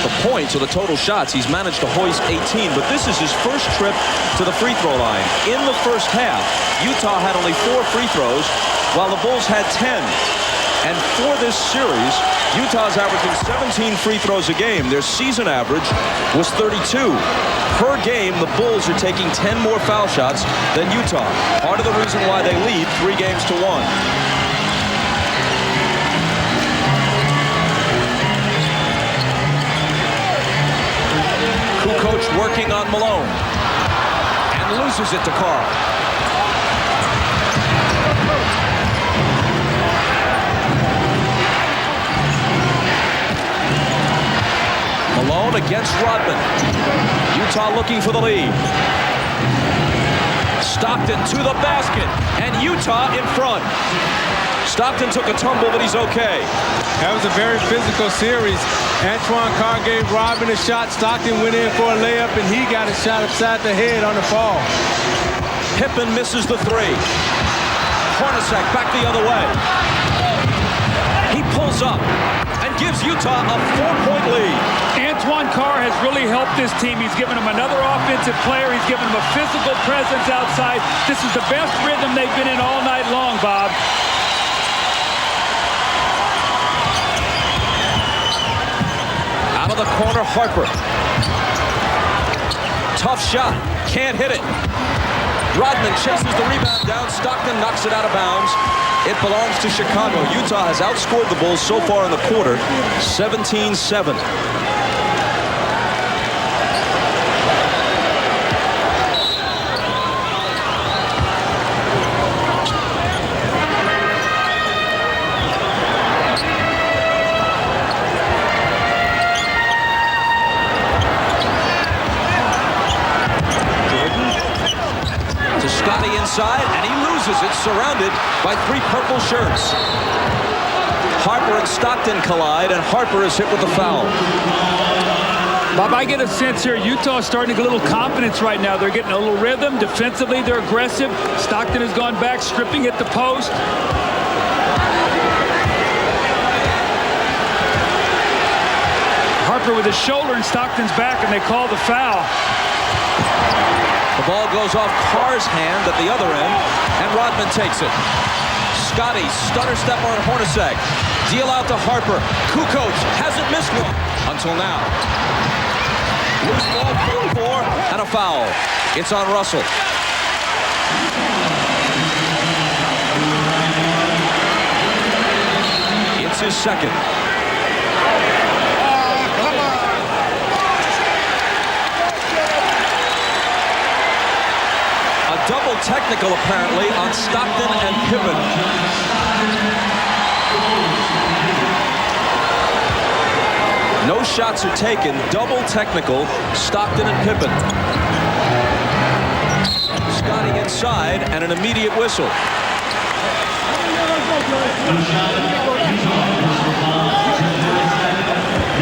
the points or the total shots. He's managed to hoist 18, but this is his first trip to the free throw line. In the first half, Utah had only 4 free throws, while the Bulls had 10. And for this series, Utah's averaging 17 free throws a game. Their season average was 32. Per game, the Bulls are taking 10 more foul shots than Utah. Part of the reason why they lead 3 games to 1. Kukoc working on Malone and loses it to Carl. Malone against Rodman. Utah looking for the lead. Stockton to the basket, and Utah in front. Stockton took a tumble, but he's okay. That was a very physical series. Antoine Carr gave Rodman a shot. Stockton went in for a layup, and he got a shot upside the head on the fall. Pippen misses the 3. Hornacek back the other way. He pulls up and gives Utah a 4-point lead. Antoine Carr has really helped this team. He's given them another offensive player. He's given them a physical presence outside. This is the best rhythm they've been in all night long, Bob. Out of the corner, Harper. Tough shot. Can't hit it. Rodman chases the rebound down. Stockton knocks it out of bounds. It belongs to Chicago. Utah has outscored the Bulls so far in the quarter, 17-7. Inside, and he loses it, surrounded by 3 purple shirts. Harper and Stockton collide, and Harper is hit with a foul. Bob, I get a sense here Utah is starting to get a little confidence right now. They're getting a little rhythm. Defensively, they're aggressive. Stockton has gone back, stripping at the post. Harper with his shoulder, and Stockton's back, and they call the foul. The ball goes off Carr's hand at the other end, and Rodman takes it. Scotty, stutter step on Hornacek. Deal out to Harper. Kukoc hasn't missed one until now. Loose ball, 4-4, and a foul. It's on Russell. It's his second. Double technical, apparently, on Stockton and Pippen. No shots are taken. Double technical, Stockton and Pippen. Scotty inside, and an immediate whistle.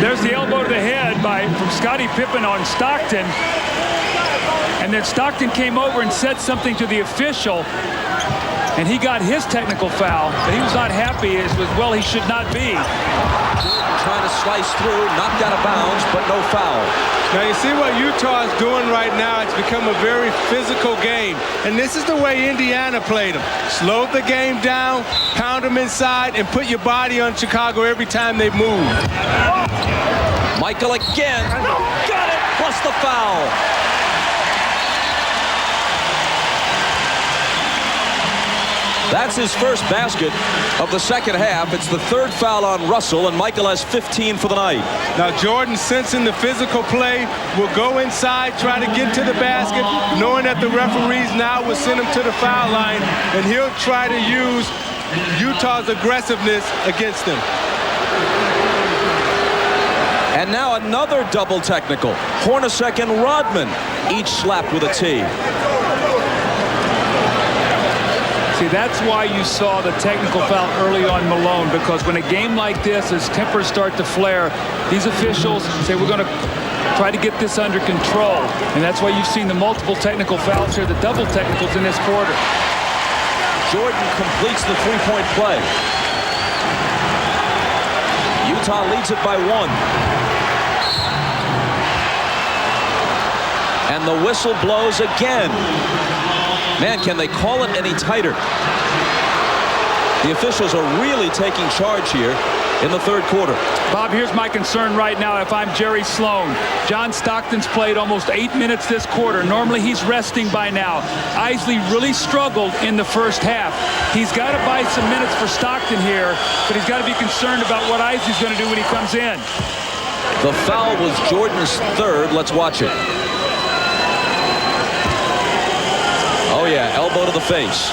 There's the elbow to the head from Scottie Pippen on Stockton. And then Stockton came over and said something to the official, and he got his technical foul, but he was not happy, as well he should not be. Trying to slice through, knocked out of bounds, but no foul. Now you see what Utah is doing right now. It's become a very physical game, and this is the way Indiana played them. Slow the game down, pound them inside, and put your body on Chicago every time they move. Michael again. Got it, plus the foul. That's his first basket of the second half. It's the 3rd foul on Russell, and Michael has 15 for the night. Now Jordan, sensing the physical play, will go inside, try to get to the basket, knowing that the referees now will send him to the foul line, and he'll try to use Utah's aggressiveness against them. And now another double technical. Hornacek and Rodman each slapped with a T. See, that's why you saw the technical foul early on Malone, because when a game like this, as tempers start to flare, these officials say, we're going to try to get this under control. And that's why you've seen the multiple technical fouls here, the double technicals in this quarter. Jordan completes the 3-point play. Utah leads it by 1. And the whistle blows again. Man, can they call it any tighter? The officials are really taking charge here in the third quarter. Bob, here's my concern right now if I'm Jerry Sloan. John Stockton's played almost 8 minutes this quarter. Normally he's resting by now. Isley really struggled in the first half. He's got to buy some minutes for Stockton here, but he's got to be concerned about what Isley's going to do when he comes in. The foul was Jordan's third. Let's watch it. Oh yeah, elbow to the face.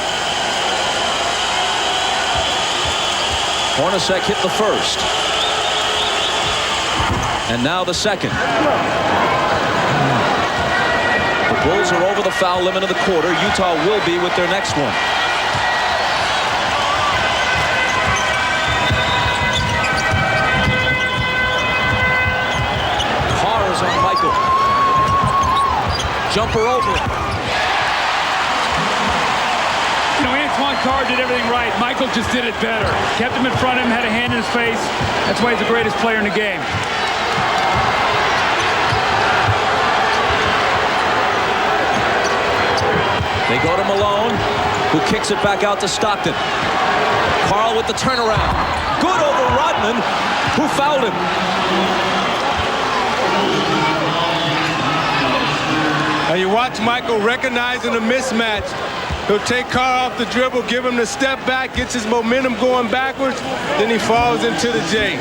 Hornacek hit the first. And now the second. The Bulls are over the foul limit of the quarter. Utah will be with their next one. Carr is on Michael. Jumper over. You know, Antoine Carr did everything right. Michael just did it better. Kept him in front of him, had a hand in his face. That's why he's the greatest player in the game. They go to Malone, who kicks it back out to Stockton. Carl with the turnaround. Good over Rodman, who fouled him. Now you watch Michael recognizing the mismatch. He'll take Carr off the dribble, give him the step back, gets his momentum going backwards, then he falls into the J.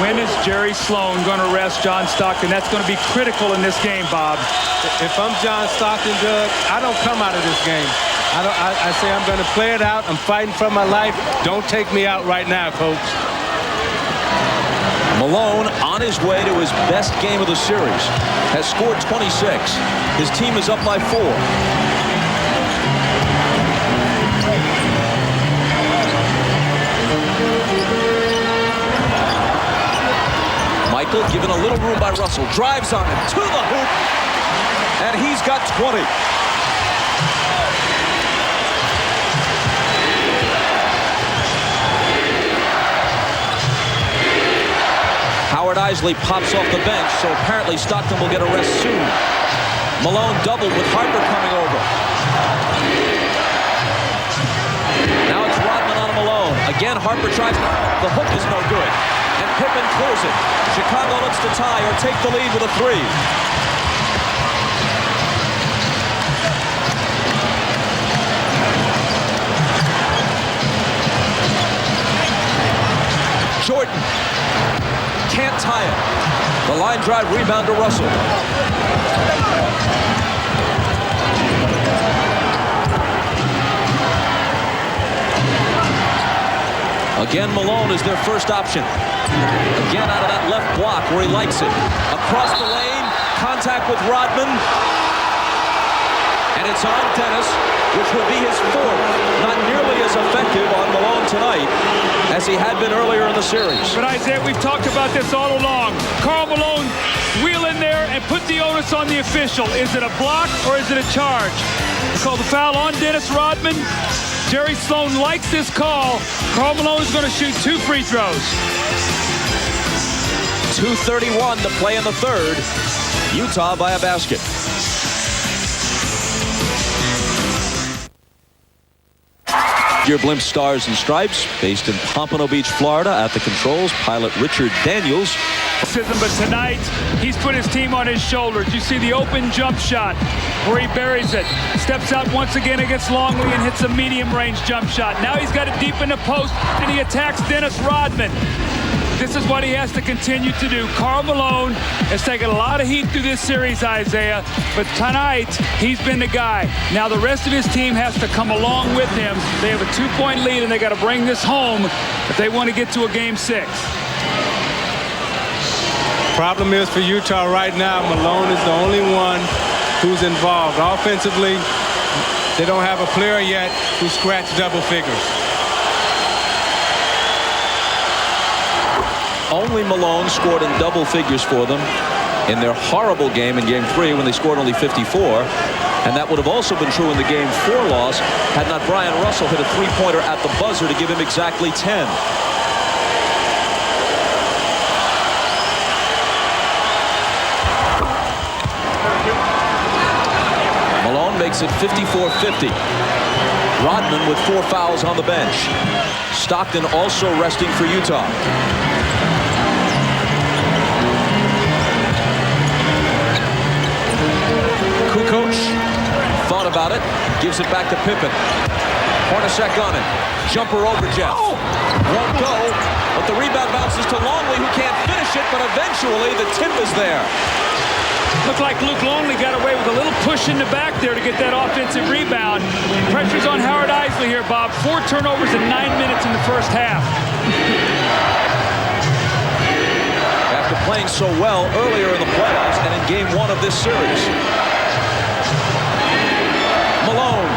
When is Jerry Sloan going to rest John Stockton? That's going to be critical in this game, Bob. If I'm John Stockton, Doug, I don't come out of this game. I say I'm going to play it out. I'm fighting for my life. Don't take me out right now, coach. Malone on his way to his best game of the series. Has scored 26. His team is up by 4. Michael given a little room by Russell. Drives on him to the hoop. And he's got 20. Howard Isley pops off the bench, so apparently Stockton will get a rest soon. Malone doubled with Harper coming over. Now it's Rodman on Malone. Again, Harper tries. The hook is no good. And Pippen clears it. Chicago looks to tie or take the lead with a 3. Jordan can't tie it. The line drive rebound to Russell. Again, Malone is their first option. Again, out of that left block where he likes it. Across the lane, contact with Rodman. And it's on Dennis, which will be his 4th. Not nearly as effective on Malone tonight as he had been earlier in the series. But Isaiah, we've talked about this all along. Karl Malone, wheel in there and put the onus on the official. Is it a block or is it a charge? They call the foul on Dennis Rodman. Jerry Sloan likes this call. Karl Malone is going to shoot 2 free throws. 2:31 to play in the third. Utah by a basket. Your Blimp Stars and Stripes, based in Pompano Beach, Florida. At the controls, pilot Richard Daniels. But tonight, he's put his team on his shoulders. You see the open jump shot where he buries it. Steps out once again against Longley and hits a medium-range jump shot. Now he's got it deep in the post, and he attacks Dennis Rodman. This is what he has to continue to do. Karl Malone has taken a lot of heat through this series, Isaiah, but tonight he's been the guy. Now the rest of his team has to come along with him. They have a 2-point lead, and they got to bring this home if they want to get to a Game 6. Problem is for Utah right now, Malone is the only one who's involved. Offensively, they don't have a player yet who scratched double figures. Only Malone scored in double figures for them in their horrible game in Game 3 when they scored only 54. And that would have also been true in the Game 4 loss had not Brian Russell hit a 3-pointer at the buzzer to give him exactly 10. makes it 54-50. Rodman with 4 fouls on the bench. Stockton also resting for Utah. Kukoc thought about it, gives it back to Pippen. Hornacek on it. Jumper over Jeff. Won't go, but the rebound bounces to Longley, who can't finish it, but eventually the tip is there. Looked like Luke Longley got away with a little push in the back there to get that offensive rebound. Pressure's on Howard Eisley here, Bob. 4 turnovers in 9 minutes in the first half. After playing so well earlier in the playoffs and in game 1 of this series. Malone.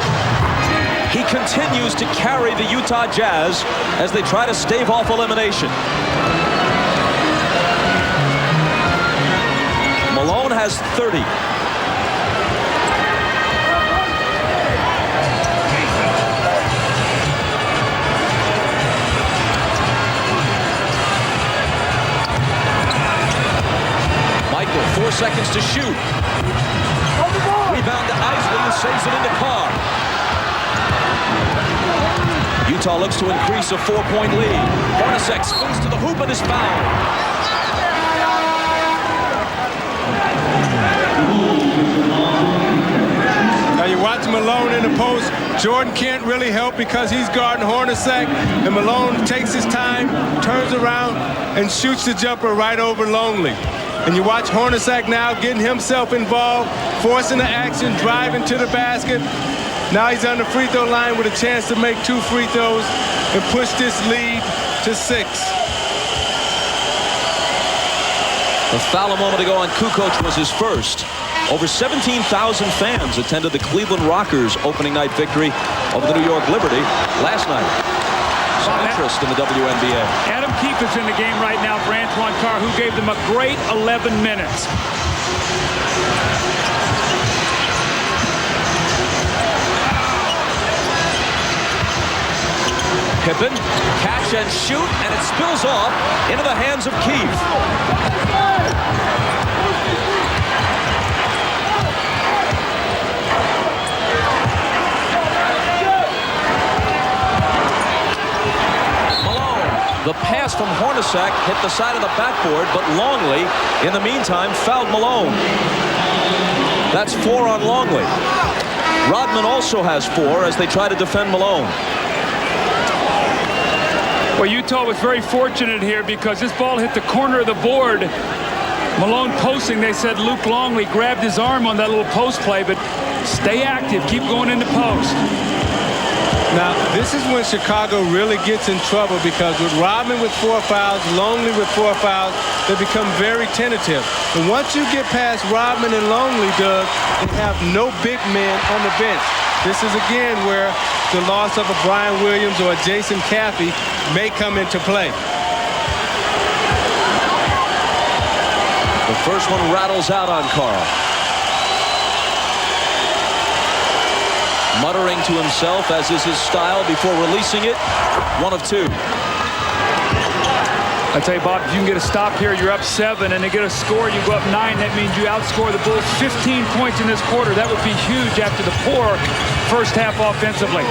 He continues to carry the Utah Jazz as they try to stave off elimination. Malone has 30. Michael, 4 seconds to shoot. Rebound to Eisley, who saves it into Carr. Utah looks to increase a 4-point lead. Hornacek spins to the hoop and is fouled. Now you watch Malone in the post. Jordan can't really help because he's guarding Hornacek, and Malone takes his time, turns around, and shoots the jumper right over Longley. And you watch Hornacek now getting himself involved, forcing the action, driving to the basket. Now he's on the free throw line with a chance to make 2 free throws and push this lead to 6. The foul a moment ago on Kukoc was his first. Over 17,000 fans attended the Cleveland Rockers opening night victory over the New York Liberty last night. Some interest in the WNBA. Adam Keefe is in the game right now for Antoine Carr, who gave them a great 11 minutes. Pippen, catch and shoot, and it spills off into the hands of Keefe. The pass from Hornacek hit the side of the backboard, but Longley, in the meantime, fouled Malone. That's 4 on Longley. Rodman also has 4 as they try to defend Malone. Well, Utah was very fortunate here because this ball hit the corner of the board. Malone posting, they said Luke Longley grabbed his arm on that little post play, but stay active, keep going into post. Now, this is when Chicago really gets in trouble because with Rodman with 4 fouls, Longley with 4 fouls, they become very tentative. And once you get past Rodman and Longley, Doug, they have no big men on the bench. This is, again, where the loss of a Brian Williams or a Jason Caffey may come into play. The first one rattles out on Carl. Muttering to himself, as is his style, before releasing it. 1 of 2. I tell you, Bob, if you can get a stop here, you're up 7, and to get a score, you go up 9. That means you outscore the Bulls 15 points in this quarter. That would be huge after the poor first half offensively.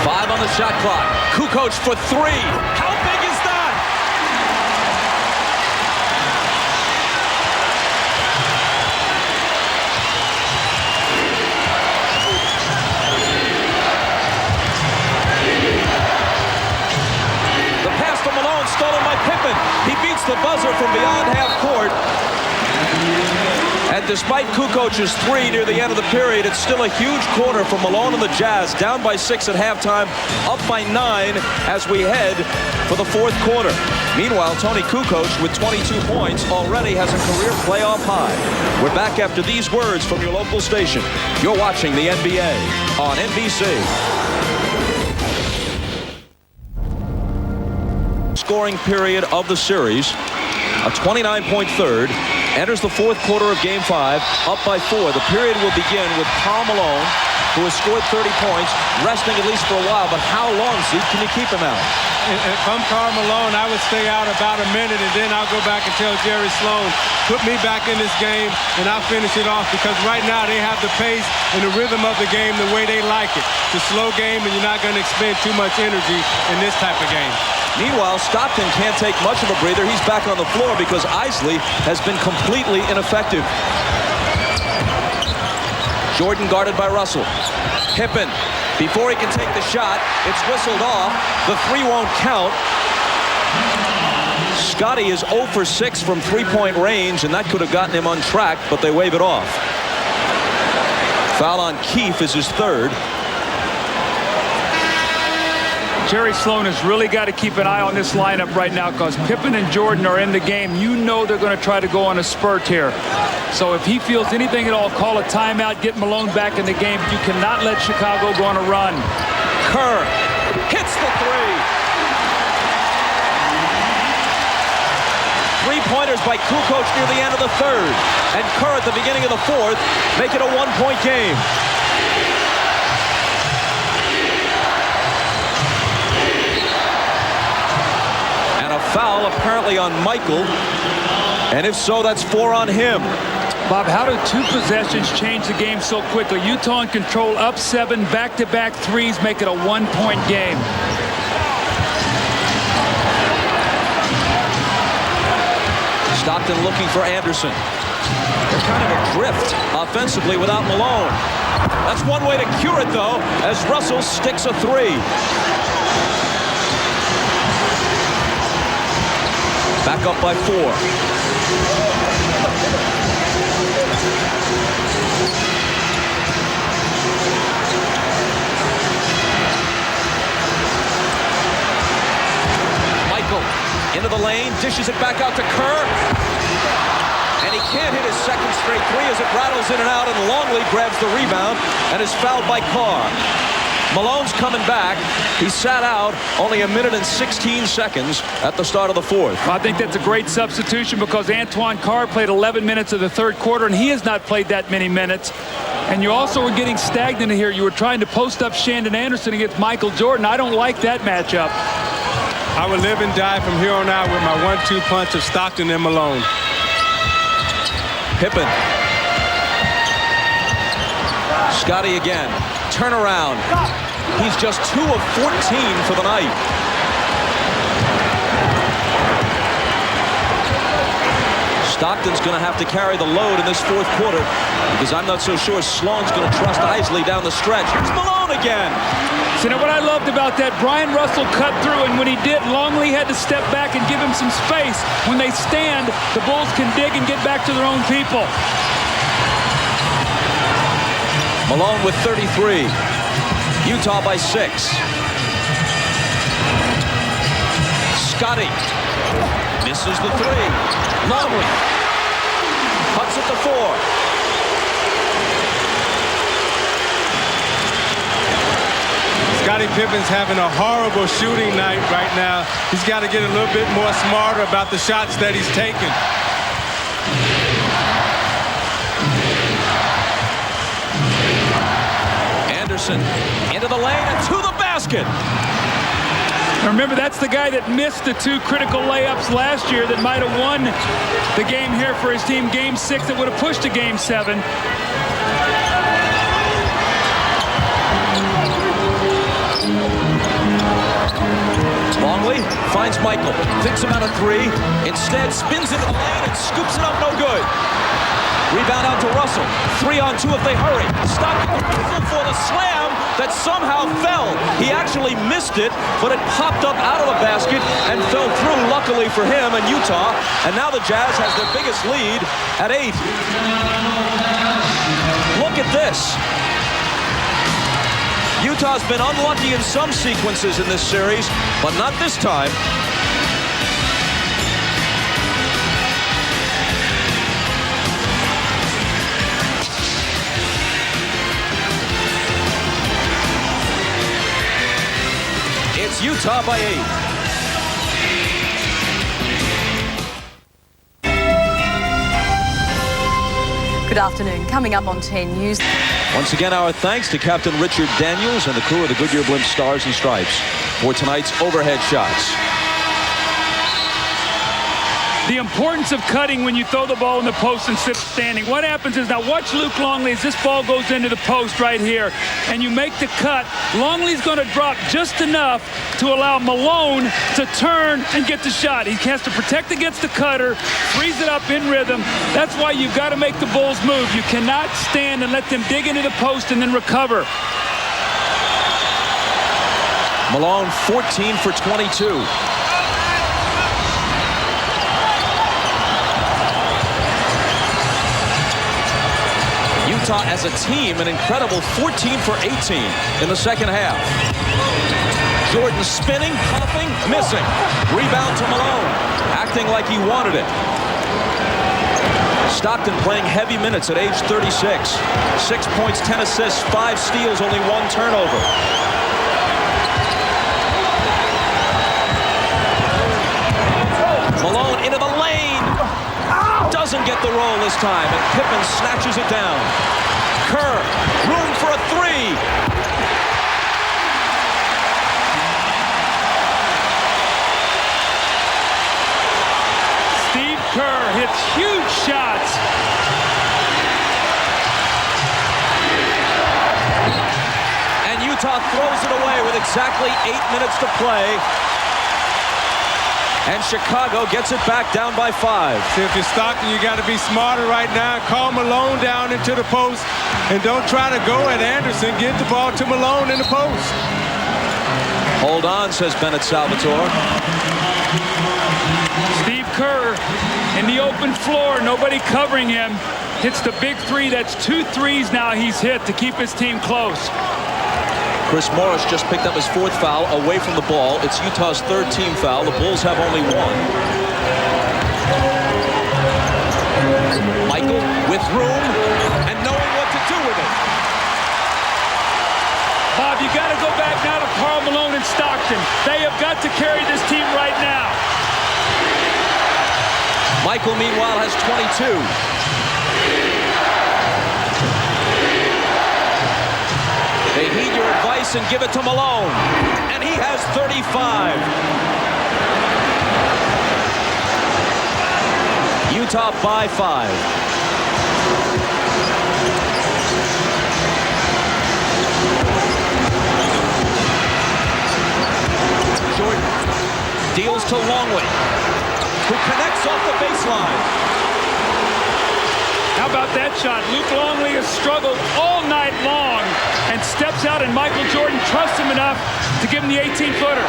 Five on the shot clock. Kukoc for 3. How big is that? Stolen by Pippen. He beats the buzzer from beyond half court. And despite Kukoc's 3 near the end of the period, it's still a huge quarter for Malone and the Jazz. Down by 6 at halftime, up by 9 as we head for the 4th quarter. Meanwhile, Tony Kukoc with 22 points already has a career playoff high. We're back after these words from your local station. You're watching the NBA on NBC. Scoring period of the series, a 29-point third, enters the 4th quarter of Game 5, up by 4. The period will begin with Karl Malone who has scored 30 points, resting at least for a while. But how long, Zeke, can you keep him out? If I'm Karl Malone, I would stay out about a minute, and then I'll go back and tell Jerry Sloan, put me back in this game, and I'll finish it off. Because right now they have the pace and the rhythm of the game the way they like it. It's a slow game, and you're not going to expend too much energy in this type of game. Meanwhile, Stockton can't take much of a breather. He's back on the floor because Isley has been completely ineffective. Jordan guarded by Russell. Pippen, before he can take the shot, it's whistled off. The three won't count. Scotty is 0 for 6 from three-point range, and that could have gotten him untracked, but they wave it off. Foul on Keefe is his third. Jerry Sloan has really got to keep an eye on this lineup right now because Pippen and Jordan are in the game. You know they're going to try to go on a spurt here. So if he feels anything at all, call a timeout, get Malone back in the game. You cannot let Chicago go on a run. Kerr hits the three. Three-pointers by Kukoc near the end of the third. And Kerr at the beginning of the fourth make it a one-point game. Foul apparently on Michael, and if so, that's 4 on him. Bob, how do two possessions change the game so quickly? Utah in control, up 7, back-to-back threes, make it a one-point game. Stockton looking for Anderson. They're kind of adrift offensively without Malone. That's one way to cure it, though, as Russell sticks a three. Back up by 4. Michael into the lane, dishes it back out to Kerr. And he can't hit his second straight three as it rattles in and out, and Longley grabs the rebound and is fouled by Carr. Malone's coming back. He sat out only 1 minute and 16 seconds at the start of the fourth. I think that's a great substitution because Antoine Carr played 11 minutes of the third quarter, and he has not played that many minutes. And you also were getting stagnant here. You were trying to post up Shandon Anderson against Michael Jordan. I don't like that matchup. I would live and die from here on out with my 1-2 punch of Stockton and Malone. Pippen. Scotty again. Turnaround. He's just 2 of 14 for the night. Stockton's going to have to carry the load in this fourth quarter because I'm not so sure Sloan's going to trust Isley down the stretch. Here's Malone again. See, now what I loved about that, Brian Russell cut through, and when he did, Longley had to step back and give him some space. When they stand, the Bulls can dig and get back to their own people. Malone with 33. Utah by 6. Scotty misses the three. Longley puts it to 4. Scottie Pippen's having a horrible shooting night right now. He's got to get a little bit more smarter about the shots that he's taking. Anderson into the lane and to the basket. Now remember, that's the guy that missed the 2 critical layups last year that might have won the game here for his team. Game 6 that would have pushed to Game 7. Longley finds Michael, thinks about a 3, instead spins into the lane and scoops it up, no good. Rebound out to Russell. 3 on 2 if they hurry. Stockton for the slam that somehow fell. He actually missed it, but it popped up out of the basket and fell through, luckily for him and Utah. And now the Jazz has their biggest lead at 8. Look at this. Utah's been unlucky in some sequences in this series, but not this time. It's Utah by 8. Good afternoon. Coming up on 10 News. Once again, our thanks to Captain Richard Daniels and the crew of the Goodyear Blimp Stars and Stripes for tonight's overhead shots. The importance of cutting when you throw the ball in the post instead of standing. What happens is, now watch Luke Longley as this ball goes into the post right here, and you make the cut. Longley's going to drop just enough to allow Malone to turn and get the shot. He has to protect against the cutter, freeze it up in rhythm. That's why you've got to make the Bulls move. You cannot stand and let them dig into the post and then recover. Malone 14 for 22. Utah as a team, an incredible 14 for 18 in the second half. Jordan spinning, puffing, missing. Rebound to Malone, acting like he wanted it. Stockton playing heavy minutes at age 36. 6 points, 10 assists, 5 steals, only 1 turnover. Malone into the lane. Doesn't get the roll this time, and Pippen snatches it down. Kerr, room for a 3. Steve Kerr hits huge shots. And Utah throws it away with exactly 8 minutes to play. And Chicago gets it back down by 5. See, if you're Stockton, you got to be smarter right now. Call Malone down into the post, and don't try to go at Anderson. Get the ball to Malone in the post. Hold on, says Bennett Salvatore. Steve Kerr in the open floor, nobody covering him. Hits the big 3. That's 2 threes now he's hit to keep his team close. Chris Morris just picked up his 4th foul away from the ball. It's Utah's 3rd team foul. The Bulls have only 1. Michael with room and knowing what to do with it. Bob, you got to go back now to Karl Malone and Stockton. They have got to carry this team right now. Michael, meanwhile, has 22. They heed your advice and give it to Malone. And he has 35. Utah by 5. Jordan deals to Longley, who connects off the baseline. How about that shot? Luke Longley has struggled all night long and steps out, and Michael Jordan trusts him enough to give him the 18-footer.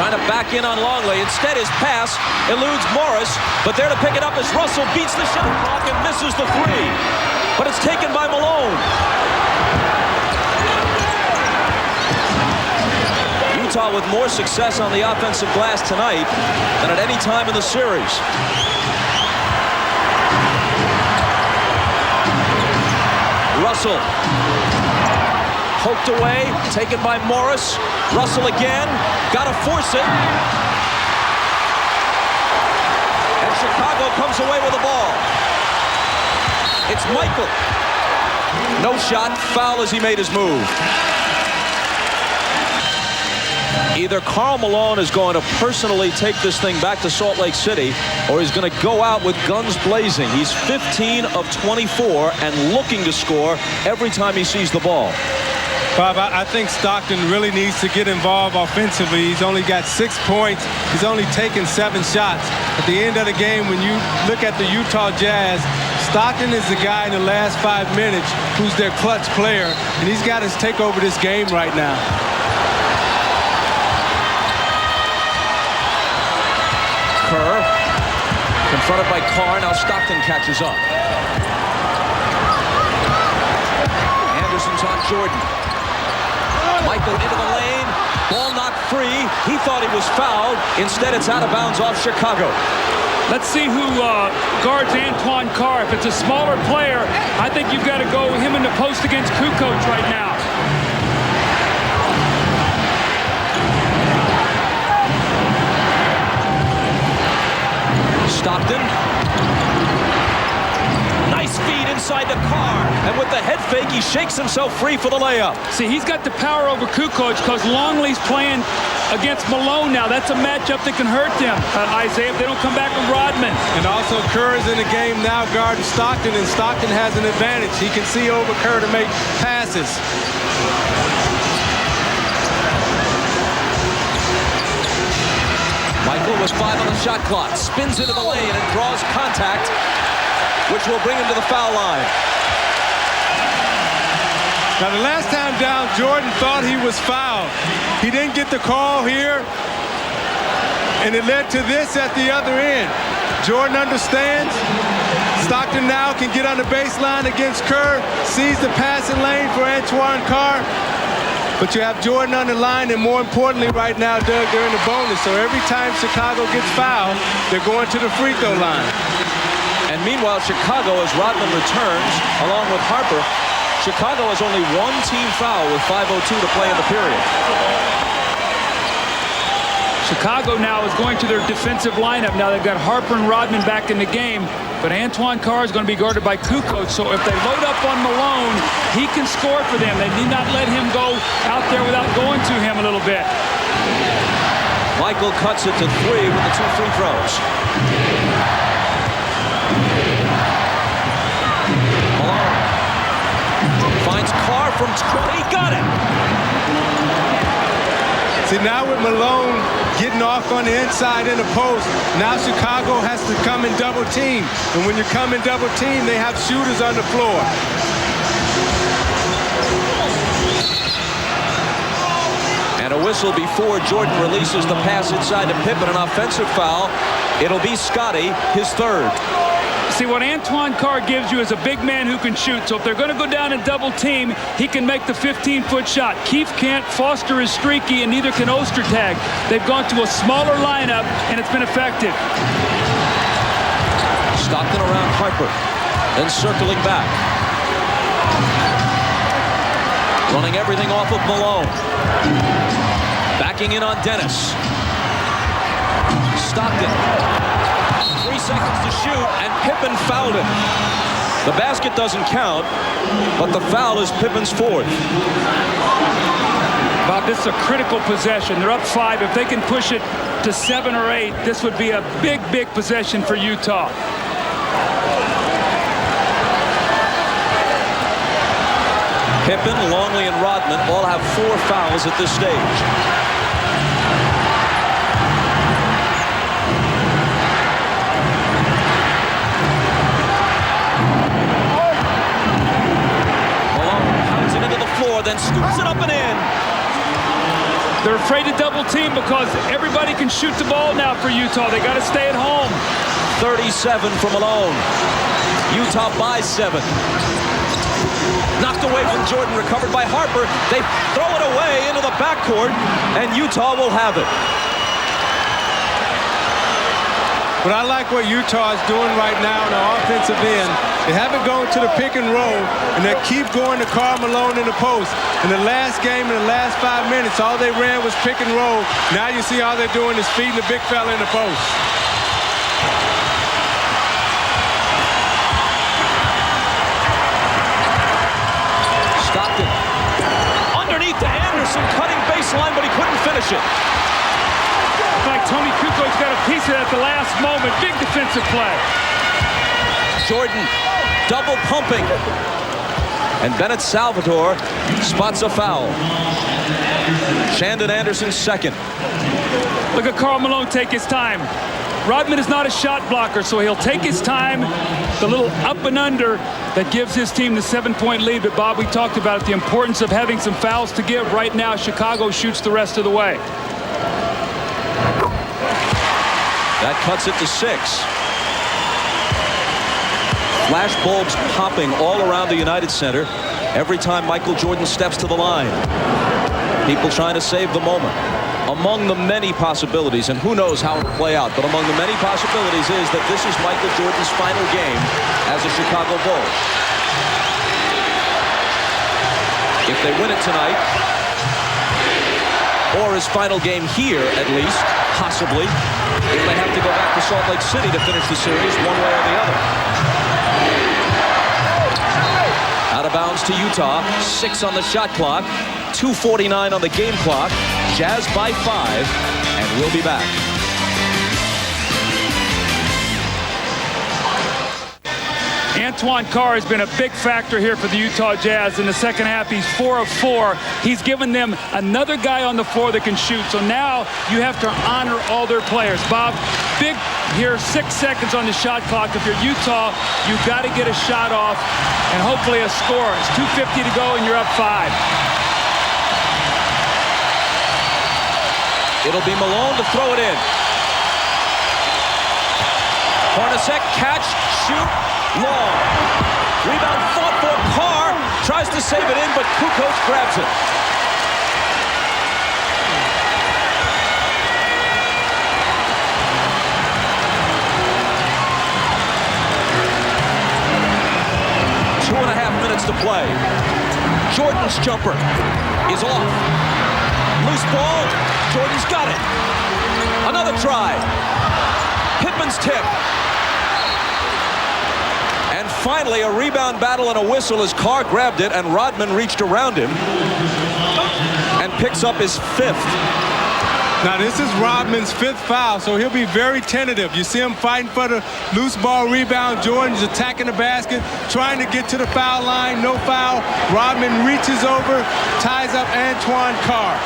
Trying to back in on Longley. Instead, his pass eludes Morris, but there to pick it up as Russell beats the shot clock and misses the 3. But it's taken by Malone. Utah with more success on the offensive glass tonight than at any time in the series. Russell poked away, taken by Morris. Russell again, got to force it. And Chicago comes away with the ball. It's Michael. No shot, foul as he made his move. Either Karl Malone is going to personally take this thing back to Salt Lake City, or he's going to go out with guns blazing. He's 15 of 24 and looking to score every time he sees the ball. Bob, I think Stockton really needs to get involved offensively. He's only got 6 points. He's only taken 7 shots. At the end of the game, when you look at the Utah Jazz, Stockton is the guy in the last 5 minutes who's their clutch player, and he's got to take over this game right now. Kerr, confronted by Carr. Now Stockton catches up. Anderson's on Jordan. Michael into the lane. Ball knocked free. He thought he was fouled. Instead, it's out of bounds off Chicago. Let's see who guards Antoine Carr. If it's a smaller player, I think you've got to go him in the post against Kukoc right now. fake. He shakes himself free for the layup. See, he's got the power over Kukoc because Longley's playing against Malone now. That's a matchup that can hurt them, Isaiah, if they don't come back with Rodman. And also Kerr is in the game now guarding Stockton, and Stockton has an advantage. He can see over Kerr to make passes. Michael was 5 on the shot clock, spins into the lane and draws contact, which will bring him to the foul line. Now, the last time down, Jordan thought he was fouled. He didn't get the call here, and it led to this at the other end. Jordan understands. Stockton now can get on the baseline against Kerr, sees the passing lane for Antoine Carr. But you have Jordan on the line, and more importantly right now, Doug, they're in the bonus. So every time Chicago gets fouled, they're going to the free throw line. And meanwhile, Chicago, as Rodman returns, along with Harper, Chicago has only one team foul with 5:02 to play in the period. Chicago now is going to their defensive lineup. Now they've got Harper and Rodman back in the game, but Antoine Carr is going to be guarded by Kukoc. So if they load up on Malone, he can score for them. They need not let him go out there without going to him a little bit. Michael cuts it to 3 with the 2 free throws. Malone finds Carr from 20. Got it. See, now with Malone getting off on the inside in the post, now Chicago has to come and double team. And when you come and double team, they have shooters on the floor. And a whistle before Jordan releases the pass inside to Pippen, an offensive foul. It'll be Scotty, his 3rd. See, what Antoine Carr gives you is a big man who can shoot. So if they're going to go down and double team, he can make the 15-foot shot. Keefe can't. Foster is streaky, and neither can Ostertag. They've gone to a smaller lineup, and it's been effective. Stockton around Harper, then circling back. Running everything off of Malone. Backing in on Dennis. Stockton. 3 seconds to shoot, and Pippen fouled him. The basket doesn't count, but the foul is Pippen's 4th. Bob, this is a critical possession. They're up 5. If they can push it to 7 or 8, this would be a big, big possession for Utah. Pippen, Longley, and Rodman all have 4 fouls at this stage. Then scoops it up and in. They're afraid to double team because everybody can shoot the ball now for Utah. They got to stay at home. 37 for Malone. Utah by 7. Knocked away from Jordan, recovered by Harper. They throw it away into the backcourt, and Utah will have it. But I like what Utah is doing right now on the offensive end. They haven't gone to the pick and roll, and they keep going to Karl Malone in the post. In the last game, in the last 5 minutes, all they ran was pick and roll. Now you see all they're doing is feeding the big fella in the post. Stockton underneath to Anderson, cutting baseline, but he couldn't finish it. Like Tony Kukoc got a piece of it at the last moment. Big defensive play. Jordan double pumping. And Bennett Salvatore spots a foul. Shandon Anderson's 2nd. Look at Karl Malone take his time. Rodman is not a shot blocker, so he'll take his time. The little up and under that gives his team the 7-point lead. But Bob, we talked about the importance of having some fouls to give. Right now, Chicago shoots the rest of the way. That cuts it to 6. Flash bulbs popping all around the United Center every time Michael Jordan steps to the line. People trying to save the moment. Among the many possibilities, and who knows how it will play out, but among the many possibilities is that this is Michael Jordan's final game as a Chicago Bull. If they win it tonight, or his final game here at least, possibly, if they have to go back to Salt Lake City to finish the series one way or the other. Out Out of bounds to Utah. 6 on the shot clock. 2:49 on the game clock. Jazz by 5, and we'll be back. Antoine Carr has been a big factor here for the Utah Jazz. In the second half, he's 4 of 4. He's given them another guy on the floor that can shoot. So now you have to honor all their players. Bob, big here, 6 seconds on the shot clock. If you're Utah, you've got to get a shot off and hopefully a score. It's 2:50 to go and you're up 5. It'll be Malone to throw it in. Hornacek, catch, shoot, long. Rebound fought for. Carr tries to save it in, but Kukoc grabs it. Two and a half minutes to play. Jordan's jumper is off. Loose ball. Jordan's got it. Another try. Pittman's tip. And finally, a rebound battle and a whistle as Carr grabbed it and Rodman reached around him and picks up his 5th. Now, this is Rodman's 5th foul, so he'll be very tentative. You see him fighting for the loose ball rebound. Jordan's attacking the basket, trying to get to the foul line. No foul. Rodman reaches over, ties up Antoine Carr.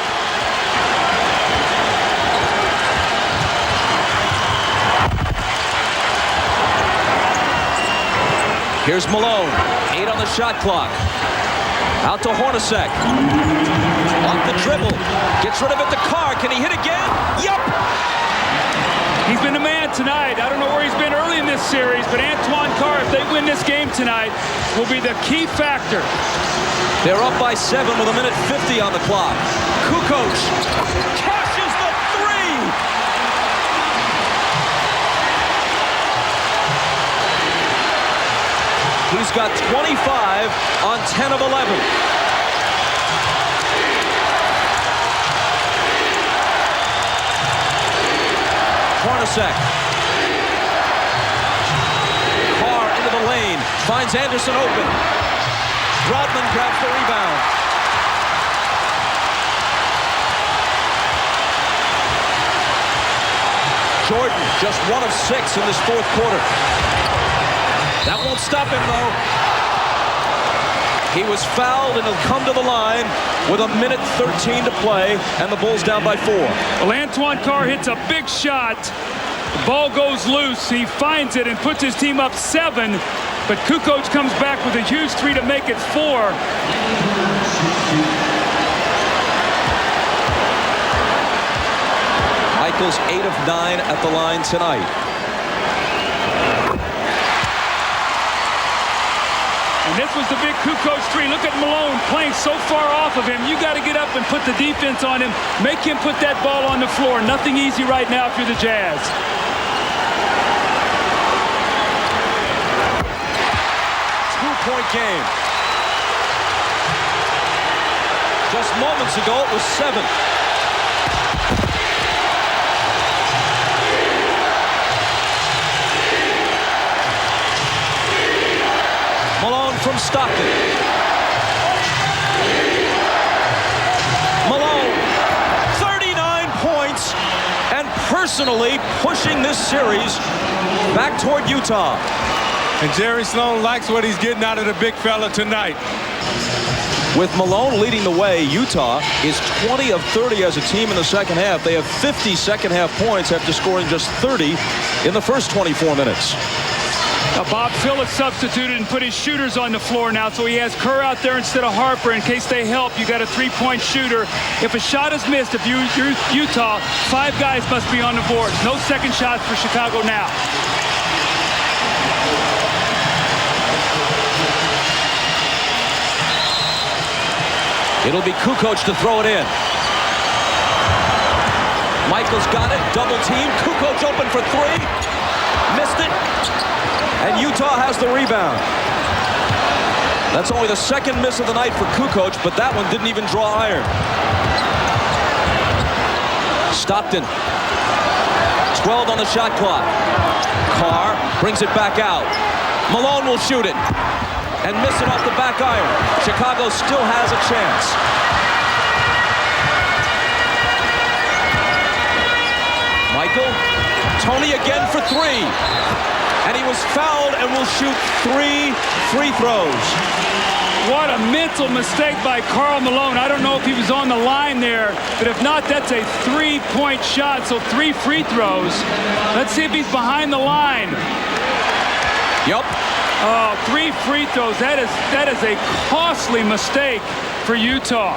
Here's Malone. 8 on the shot clock. Out to Hornacek. Off the dribble. Gets rid of it to Carr. Can he hit again? Yup! He's been the man tonight. I don't know where he's been early in this series, but Antoine Carr, if they win this game tonight, will be the key factor. They're up by 7 with 1:50 on the clock. Kukoc cashes the 3! He's got 25 on 10 of 11. Hornacek. Carr into the lane. Finds Anderson open. Rodman grabs the rebound. Jordan just 1 of 6 in this 4th quarter. That won't stop him, though. He was fouled, and he'll come to the line with 1:13 to play, and the Bulls down by 4. Well, Antoine Carr hits a big shot. The ball goes loose. He finds it and puts his team up 7, but Kukoc comes back with a huge 3 to make it 4. Michael's 8 of 9 at the line tonight. And this was the big Kukoc 3. Look at Malone playing so far off of him. You got to get up and put the defense on him. Make him put that ball on the floor. Nothing easy right now if you're the Jazz. Two-point game. Just moments ago, it was 7. Malone from Stockton. Malone, 39 points, and personally pushing this series back toward Utah. And Jerry Sloan likes what he's getting out of the big fella tonight. With Malone leading the way, Utah is 20 of 30 as a team in the second half. They have 50 second half points after scoring just 30 in the first 24 minutes. Now Bob Phillips substituted and put his shooters on the floor now, so he has Kerr out there instead of Harper in case they help. You got a 3-point shooter. If a shot is missed, if you're Utah, 5 guys must be on the board. No second shots for Chicago now. It'll be Kukoc to throw it in. Michael's got it, double team. Kukoc open for 3. Missed it. And Utah has the rebound. That's only the second miss of the night for Kukoc, but that one didn't even draw iron. Stockton. 12 on the shot clock. Carr brings it back out. Malone will shoot it. and miss it off the back iron. Chicago still has a chance. Michael, Tony again for three. And he was fouled and will shoot 3 free throws. What a mental mistake by Karl Malone. I don't know if he was on the line there, but if not, that's a 3-point shot, so 3 free throws. Let's see if he's behind the line. Yep. Oh, 3 free throws. That is a costly mistake for Utah.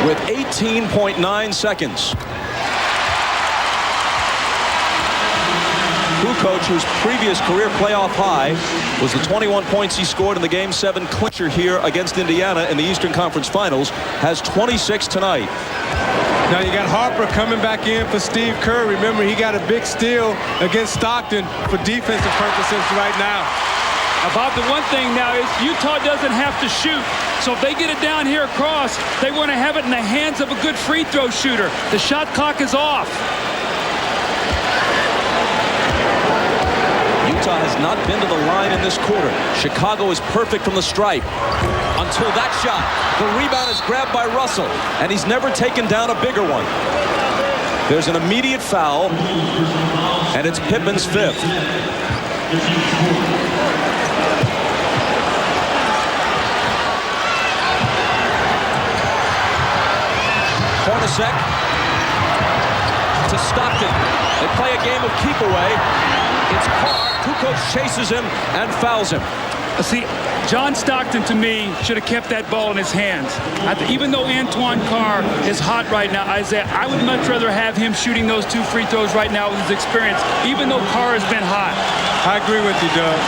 With 18.9 seconds. Kukoc, whose previous career playoff high was the 21 points he scored in the Game 7 clincher here against Indiana in the Eastern Conference Finals, has 26 tonight. Now you got Harper coming back in for Steve Kerr. Remember, he got a big steal against Stockton for defensive purposes right now. Bob, the one thing now is Utah doesn't have to shoot. So if they get it down here across, they want to have it in the hands of a good free throw shooter. The shot clock is off. Utah has not been to the line in this quarter. Chicago is perfect from the stripe. Until that shot. The rebound is grabbed by Russell, and he's never taken down a bigger one. There's an immediate foul, and it's Pippen's 5th. Hornacek to Stockton. They play a game of keep away. It's Carr. Kukoc chases him and fouls him. See, John Stockton, to me, should have kept that ball in his hands. Even though Antoine Carr is hot right now, Isaiah, I would much rather have him shooting those 2 free throws right now with his experience, even though Carr has been hot. I agree with you, Doug.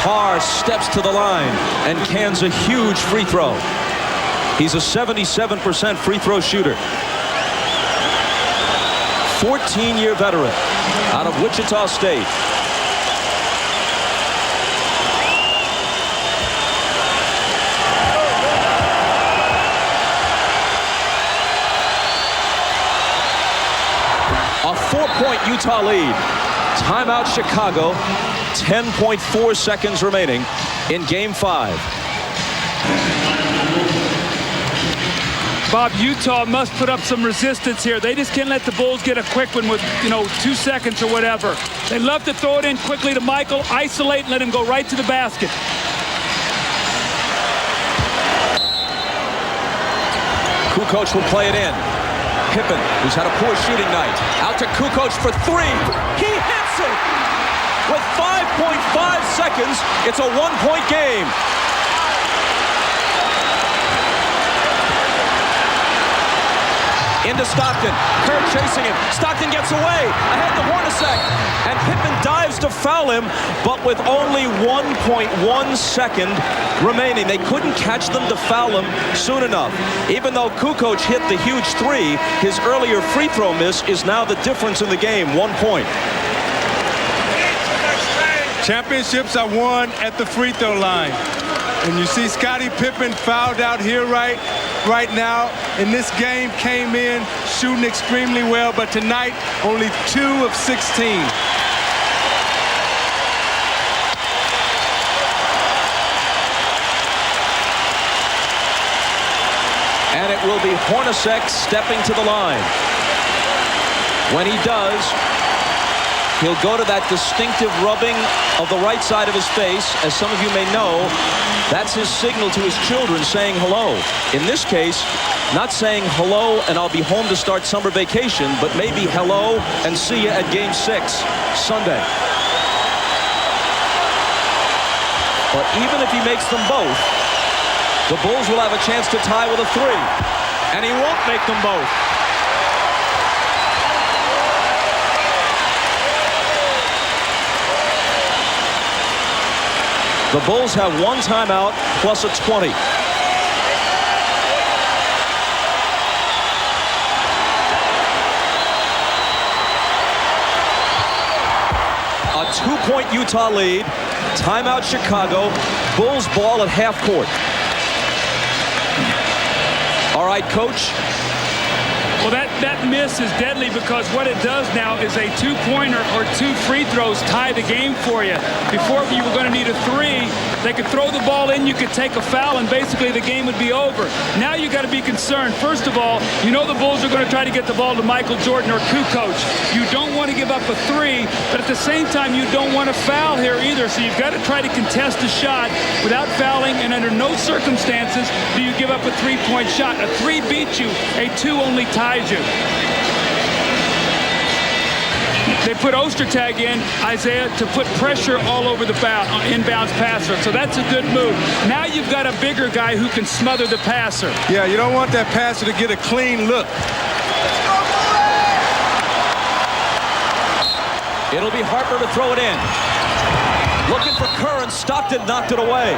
Carr steps to the line and cans a huge free throw. He's a 77% free throw shooter. 14-year veteran out of Wichita State. A 4-point Utah lead. Timeout Chicago. 10.4 seconds remaining in Game 5. Bob, Utah must put up some resistance here. They just can't let the Bulls get a quick one with, 2 seconds or whatever. They love to throw it in quickly to Michael, isolate, and let him go right to the basket. Kukoc will play it in. Pippen, who's had a poor shooting night, out to Kukoc for 3. He hits it! With 5.5 seconds, it's a 1-point game. Into Stockton. Kerr chasing him. Stockton gets away. Ahead to Hornacek. And Pippen dives to foul him, but with only 1.1 second remaining. They couldn't catch them to foul him soon enough. Even though Kukoc hit the huge 3, his earlier free throw miss is now the difference in the game. 1 point. Championships are won at the free throw line. And you see Scottie Pippen fouled out here right now. In this game, came in shooting extremely well, but tonight only 2 of 16. And it will be Hornacek stepping to the line. When he does, he'll go to that distinctive rubbing of the right side of his face. As some of you may know, that's his signal to his children saying hello. In this case, not saying hello and I'll be home to start summer vacation, but maybe hello and see you at Game 6 Sunday. But even if he makes them both, the Bulls will have a chance to tie with a 3. And he won't make them both. The Bulls have 1 timeout plus a 20. A 2-point Utah lead. Timeout Chicago. Bulls ball at half court. All right, Coach. Well, that miss is deadly because what it does now is a two-pointer or two free throws tie the game for you. Before you were going to need a three. They could throw the ball in, you could take a foul, and basically the game would be over. Now you got to be concerned. First of all, you know the Bulls are going to try to get the ball to Michael Jordan or Kukoc. You don't want to give up a three, but at the same time, you don't want to foul here either. So you've got to try to contest a shot without fouling, and under no circumstances do you give up a three-point shot. A three beats you, a two only ties you. They put Ostertag in, Isaiah, to put pressure all over the inbounds passer. So that's a good move. Now you've got a bigger guy who can smother the passer. Yeah, you don't want that passer to get a clean look. It'll be Harper to throw it in. Looking for Curran. Stockton knocked it away.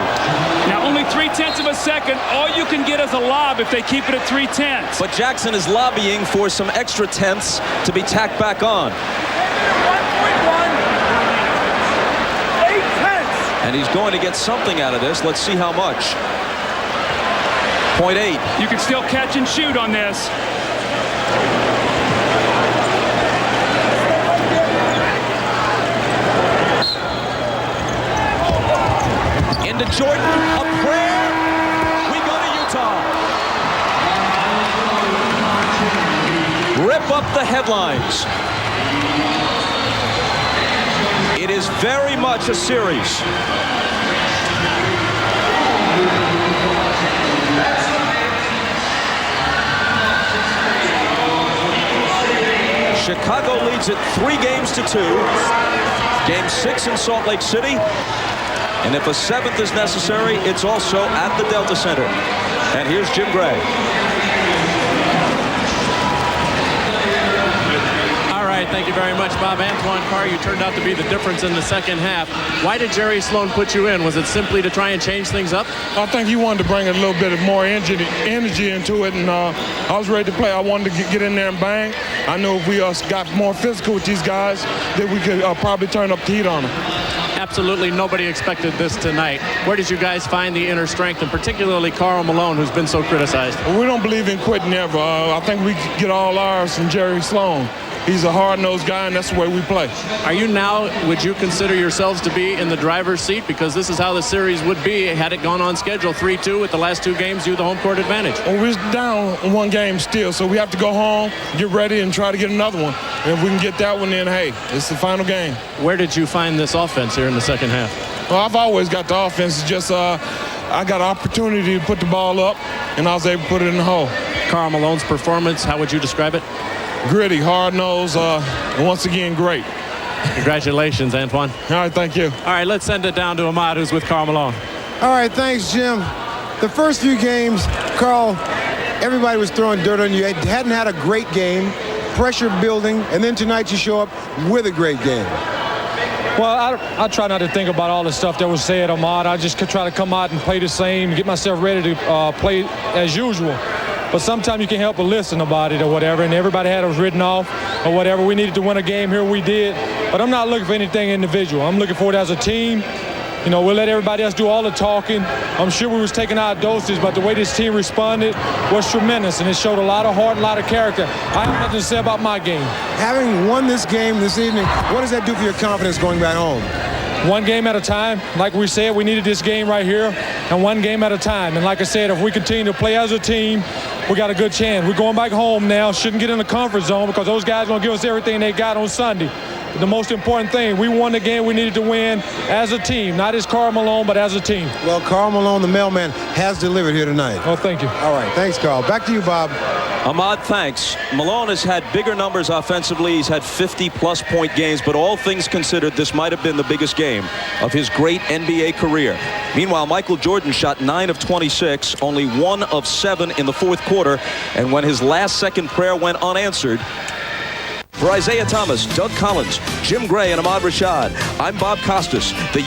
Now only 0.3 of a second. All you can get is a lob if they keep it at 0.3. But Jackson is lobbying for some extra tenths to be tacked back on. 1.1. And he's going to get something out of this. Let's see how much. 0.8. You can still catch and shoot on this. Into Jordan, a prayer. We go to Utah. Rip up the headlines. It is very much a series. Chicago leads it 3-2. Game 6 in Salt Lake City. And if a 7th is necessary, it's also at the Delta Center. And here's Jim Gray. All right, thank you very much, Bob. Antoine Carr, you turned out to be the difference in the second half. Why did Jerry Sloan put you in? Was it simply to try and change things up? I think he wanted to bring a little bit of more energy into it, and I was ready to play. I wanted to get in there and bang. I knew if we got more physical with these guys, that we could probably turn up the heat on them. Absolutely nobody expected this tonight. Where did you guys find the inner strength, and particularly Karl Malone, who's been so criticized? Well, we don't believe in quitting ever. I think we get all ours from Jerry Sloan. He's a hard-nosed guy, and that's the way we play. Are you now, would you consider yourselves to be in the driver's seat? Because this is how the series would be had it gone on schedule 3-2 with the last 2 games, you the home court advantage. Well, we're down 1 game still, so we have to go home, get ready, and try to get another one. And if we can get that one, then, hey, it's the final game. Where did you find this offense here in the second half? Well, I've always got the offense. It's just I got an opportunity to put the ball up, and I was able to put it in the hole. Karl Malone's performance, how would you describe it? Gritty, hard-nosed, and once again, great. Congratulations, Antoine. All right, thank you. All right, let's send it down to Ahmad, who's with Karl Malone. All right, thanks, Jim. The first few games, Karl, everybody was throwing dirt on you. Hadn't had a great game, pressure building, and then tonight you show up with a great game. Well, I try not to think about all the stuff that was said, Ahmad. I just try to come out and play the same, get myself ready to play as usual. But sometimes you can't help but listen about it or whatever, and everybody had us written off or whatever. We needed to win a game here, we did. But I'm not looking for anything individual. I'm looking for it as a team. You know, we'll let everybody else do all the talking. I'm sure we was taking our doses, but the way this team responded was tremendous, and it showed a lot of heart, a lot of character. I have nothing to say about my game. Having won this game this evening, what does that do for your confidence going back home? 1 game at a time. Like we said, we needed this game right here, and 1 game at a time. And like I said, if we continue to play as a team, we got a good chance. We're going back home now. Shouldn't get in the comfort zone because those guys are going to give us everything they got on Sunday. But the most important thing, we won the game we needed to win as a team, not as Karl Malone, but as a team. Well, Karl Malone, the mailman, has delivered here tonight. Oh, thank you. All right, thanks, Karl. Back to you, Bob. Ahmad, thanks. Malone has had bigger numbers offensively. He's had 50-plus point games, but all things considered, this might have been the biggest game of his great NBA career. Meanwhile, Michael Jordan shot 9 of 26, only 1 of 7 in the 4th quarter, and when his last-second prayer went unanswered, for Isaiah Thomas, Doug Collins, Jim Gray, and Ahmad Rashad, I'm Bob Costas. The